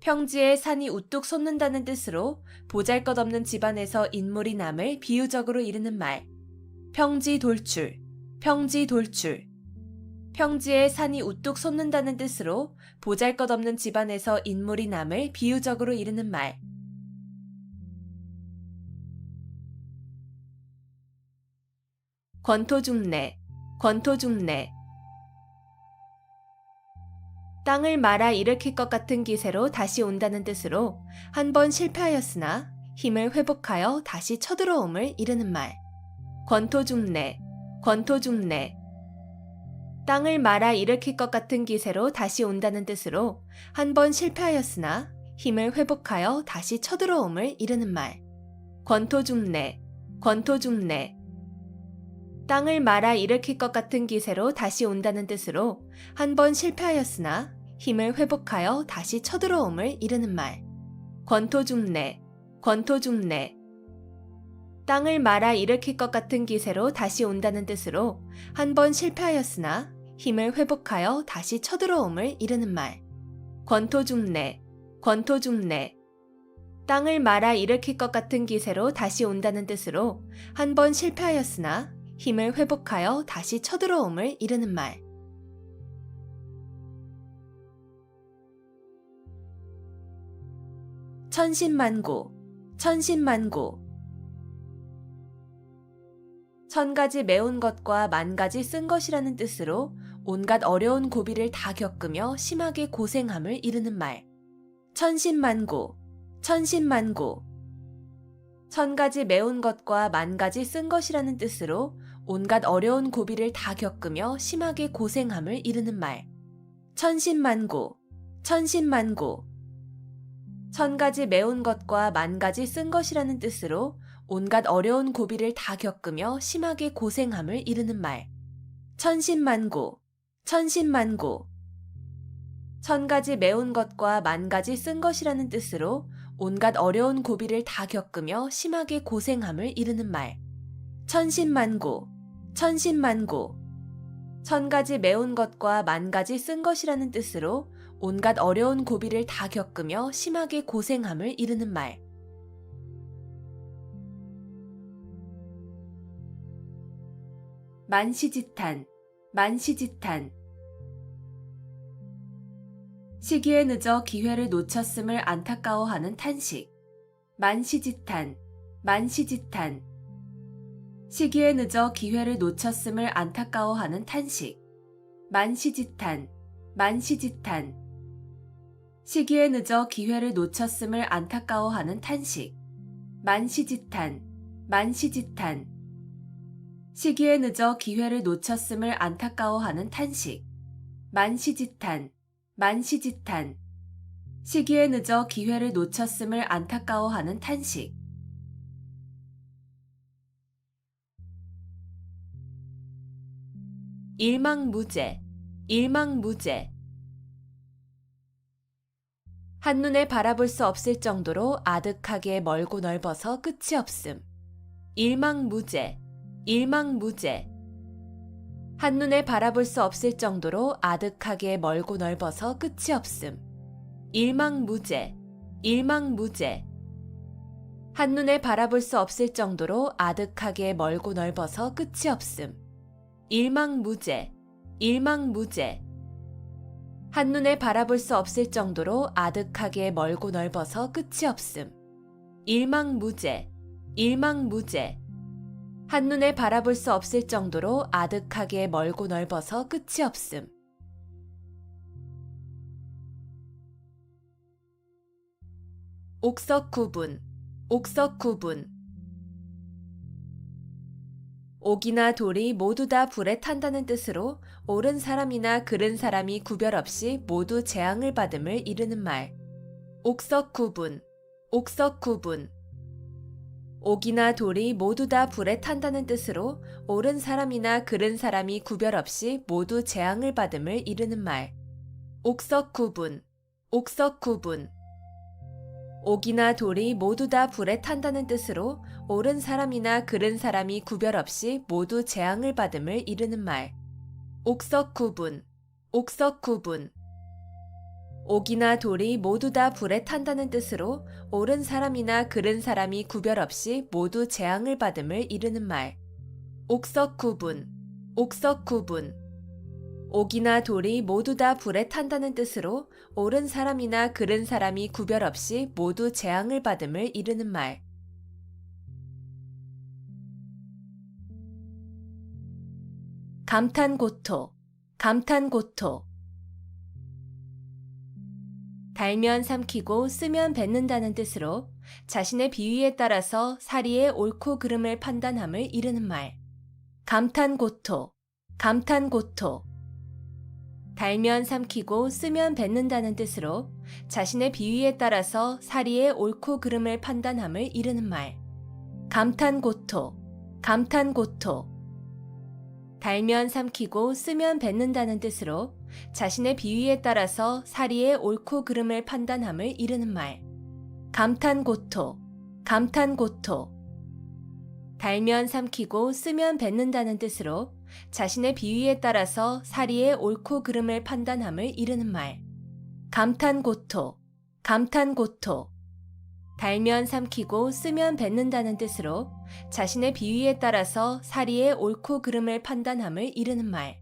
평지에 산이 우뚝 솟는다는 뜻으로 보잘것없는 집안에서 인물이 남을 비유적으로 이르는 말. 평지 돌출, 평지 돌출. 평지에 산이 우뚝 솟는다는 뜻으로 보잘것없는 집안에서 인물이 남을 비유적으로 이르는 말. 권토중래, 권토중래. 땅을 말아 일으킬 것 같은 기세로 다시 온다는 뜻으로 한 번 실패하였으나 힘을 회복하여 다시 쳐들어옴을 이르는 말. 권토중래, 권토중래. 땅을 말아 일으킬 것 같은 기세로 다시 온다는 뜻으로 한 번 실패하였으나 힘을 회복하여 다시 쳐들어옴을 이르는 말. 권토중래, 권토중래. 땅을 말아 일으킬 것 같은 기세로 다시 온다는 뜻으로 한 번 실패하였으나 힘을 회복하여 다시 쳐들어옴을 이르는 말. 권토중래, 권토중래. 땅을 말아 일으킬 것 같은 기세로 다시 온다는 뜻으로 한 번 실패하였으나 힘을 회복하여 다시 쳐들어옴을 이르는 말. 권토중래, 권토중래. 땅을 말아 일으킬 것 같은 기세로 다시 온다는 뜻으로 한 번 실패하였으나 힘을 회복하여 다시 쳐들어옴을 이르는 말. 천신만고, 천신만고. 천 가지 매운 것과 만 가지 쓴 것이라는 뜻으로 온갖 어려운 고비를 다 겪으며 심하게 고생함을 이르는 말. 천신만고, 천신만고. 천 가지 매운 것과 만 가지 쓴 것이라는 뜻으로 온갖 어려운 고비를 다 겪으며 심하게 고생함을 이르는 말. 천신만고, 천신만고. 천 가지 매운 것과 만 가지 쓴 것이라는 뜻으로 온갖 어려운 고비를 다 겪으며 심하게 고생함을 이르는 말. 천신만고, 천신만고. 천 가지 매운 것과 만 가지 쓴 것이라는 뜻으로 온갖 어려운 고비를 다 겪으며 심하게 고생함을 이르는 말. 천신만고, 천신만고. 천 가지 매운 것과 만 가지 쓴 것이라는 뜻으로 온갖 어려운 고비를 다 겪으며 심하게 고생함을 이르는 말. 만시지탄, 만시지탄. 시기에 늦어 기회를 놓쳤음을 안타까워하는 탄식. 만시지탄, 만시지탄. 시기에 늦어 기회를 놓쳤음을 안타까워하는 탄식. 만시지탄, 만시지탄. 시기에 늦어 기회를 놓쳤음을 안타까워하는 탄식. 만시지탄, 만시지탄. 시기에 늦어 기회를 놓쳤음을 안타까워하는 탄식. 만시지탄, 만시지탄. 시기에 늦어 기회를 놓쳤음을 안타까워하는 탄식. 일망무제, 일망무제. 한눈에 바라볼 수 없을 정도로 아득하게 멀고 넓어서 끝이 없음. 일망무제, 일망무제. 한눈에 바라볼 수 없을 정도로 아득하게 멀고 넓어서 끝이 없음. 일망무제, 일망무제. 한눈에 바라볼 수 없을 정도로 아득하게 멀고 넓어서 끝이 없음. 일망무제, 일망무제. 한눈에 바라볼 수 없을 정도로 아득하게 멀고 넓어서 끝이 없음. 일망무제, 일망무제. 한눈에 바라볼 수 없을 정도로 아득하게 멀고 넓어서 끝이 없음. 옥석구분, 옥석구분. 옥이나 돌이 모두 다 불에 탄다는 뜻으로 옳은 사람이나 그른 사람이 구별 없이 모두 재앙을 받음을 이르는 말. 옥석구분, 옥석구분. 옥이나 돌이 모두 다 불에 탄다는 뜻으로 옳은 사람이나 그른 사람이 구별 없이 모두 재앙을 받음을 이르는 말. 옥석구분, 옥석구분. 옥이나 돌이 모두 다 불에 탄다는 뜻으로 옳은 사람이나 그른 사람이 구별 없이 모두 재앙을 받음을 이르는 말. 옥석구분, 옥석구분. 옥이나 돌이 모두 다 불에 탄다는 뜻으로 옳은 사람이나 그른 사람이 구별 없이 모두 재앙을 받음을 이르는 말. 옥석구분, 옥석구분. 옥이나 돌이 모두 다 불에 탄다는 뜻으로 옳은 사람이나 그른 사람이 구별 없이 모두 재앙을 받음을 이르는 말. 감탄고토, 감탄고토. 달면 삼키고 쓰면 뱉는다는 뜻으로 자신의 비위에 따라서 사리의 옳고 그름을 판단함을 이르는 말. 감탄고토, 감탄고토. 달면 삼키고 쓰면 뱉는다는 뜻으로 자신의 비위에 따라서 사리의 옳고 그름을 판단함을 이르는 말. 감탄고토, 감탄고토. 달면 삼키고 쓰면 뱉는다는 뜻으로 자신의 비위에 따라서 사리의 옳고 그름을 판단함을 이르는 말. 감탄고토, 감탄고토. 달면 삼키고 쓰면 뱉는다는 뜻으로 자신의 비위에 따라서 사리의 옳고 그름을 판단함을 이르는 말. 감탄고토, 감탄고토. 달면 삼키고 쓰면 뱉는다는 뜻으로 자신의 비위에 따라서 사리의 옳고 그름을 판단함을 이르는 말.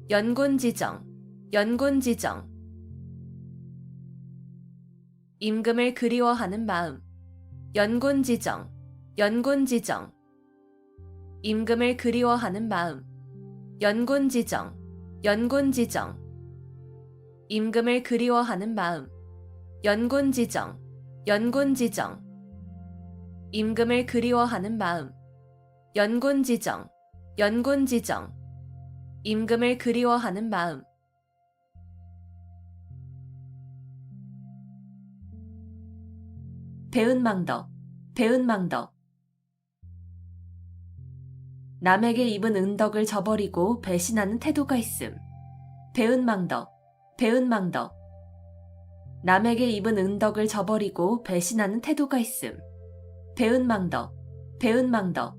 연곤지정, 연곤지정. 임금을 그리워하는 마음. 연곤지정, 연곤지정. 임금을 그리워하는 마음. 연곤지정, 연곤지정. 임금을 그리워하는 마음. 연곤지정, 연곤지정. 임금을 그리워하는 마음. 연곤지정, 연곤지정. 임금을 그리워하는 마음. 배은망덕, 배은망덕. 남에게 입은 은덕을 저버리고 배신하는 태도가 있음. 배은망덕, 배은망덕. 남에게 입은 은덕을 저버리고 배신하는 태도가 있음. 배은망덕, 배은망덕.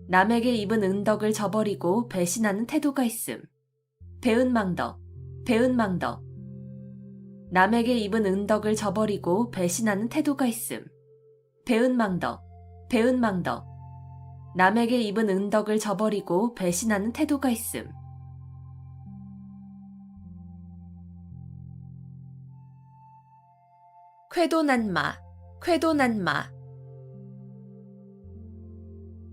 남에게 입은 은덕을 저버리고 배신하는 태도가 있음. 배은망덕, 배은망덕. 남에게 입은 은덕을 저버리고 배신하는 태도가 있음. 배은망덕, 배은망덕. 남에게 입은 은덕을 저버리고 배신하는 태도가 있음. 쾌도난마, 쾌도난마.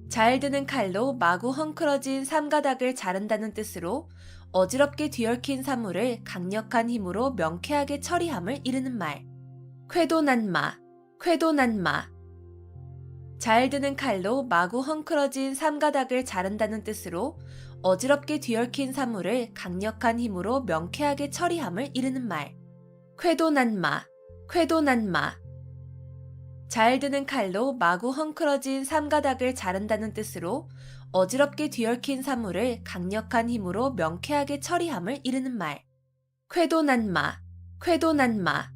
잘 드는 칼로 마구 헝클어진 삼가닥을 자른다는 뜻으로 어지럽게 뒤얽힌 사물을 강력한 힘으로 명쾌하게 처리함을 이르는 말. 쾌도난마, 쾌도난마. 잘 드는 칼로 마구 헝클어진 삼가닥을 자른다는 뜻으로 어지럽게 뒤얽힌 사물을 강력한 힘으로 명쾌하게 처리함을 이르는 말. 쾌도난마, 쾌도난마. 잘 드는 칼로 마구 헝클어진 삼가닥을 자른다는 뜻으로 어지럽게 뒤얽힌 사물을 강력한 힘으로 명쾌하게 처리함을 이르는 말. 쾌도난마, 쾌도난마.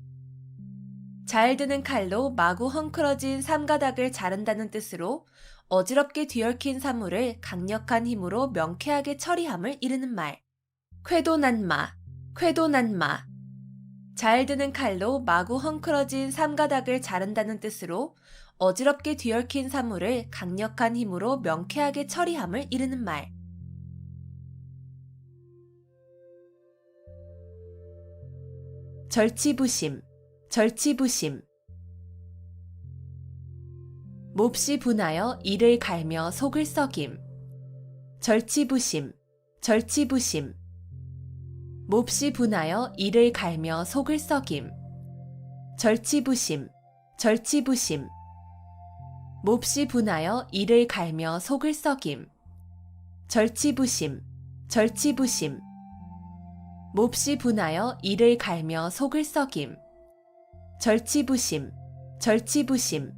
잘 드는 칼로 마구 헝클어진 삼가닥을 자른다는 뜻으로 어지럽게 뒤얽힌 사물을 강력한 힘으로 명쾌하게 처리함을 이르는 말. 쾌도난마, 쾌도난마. 잘 드는 칼로 마구 헝클어진 삼가닥을 자른다는 뜻으로 어지럽게 뒤얽힌 사물을 강력한 힘으로 명쾌하게 처리함을 이르는 말. 절치부심, 절치부심. 몹시 분하여 이를 갈며 속을 썩임. 절치부심, 절치부심. 몹시 분하여 이를 갈며 속을 썩임. 절치부심, 절치부심. 몹시 분하여 이를 갈며 속을 썩임. 절치부심, 절치부심. 몹시 분하여 이를 갈며 속을 썩임. 절치부심, 절치부심.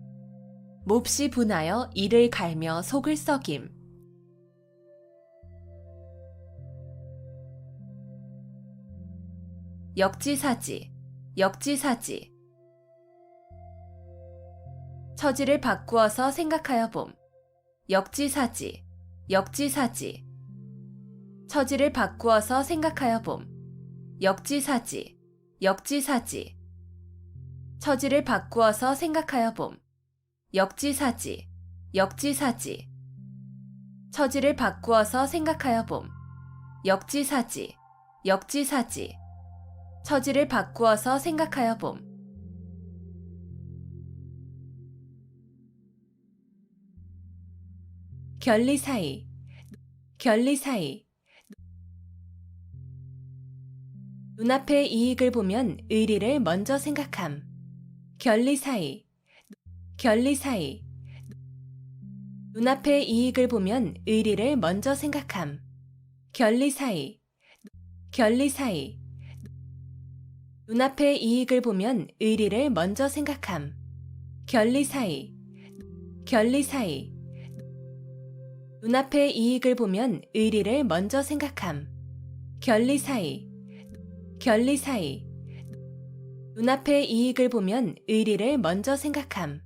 몹시 분하여 이를 갈며 속을 썩임. 역지사지, 역지사지. 처지를 바꾸어서 생각하여 봄. 역지사지, 역지사지. 처지를 바꾸어서 생각하여 봄. 역지사지, 역지사지. 처지를 바꾸어서 생각하여 봄. 역지사지, 역지사지. 처지를 바꾸어서 생각하여 봄. 역지사지, 역지사지. 처지를 바꾸어서 생각하여 봄. 결리사이, 결리사이. 눈앞의 이익을 보면 의리를 먼저 생각함. 결리사이, 결리사이. 눈앞의 이익을 보면 의리를 먼저 생각함. 결리사이, 결리사이. 눈앞의 이익을 보면 의리를 먼저 생각함. 결리사이, 결리사이. 눈앞의 이익을 보면 의리를 먼저 생각함. 결리사이, 결리사이. 눈앞의 이익을 보면 의리를 먼저 생각함.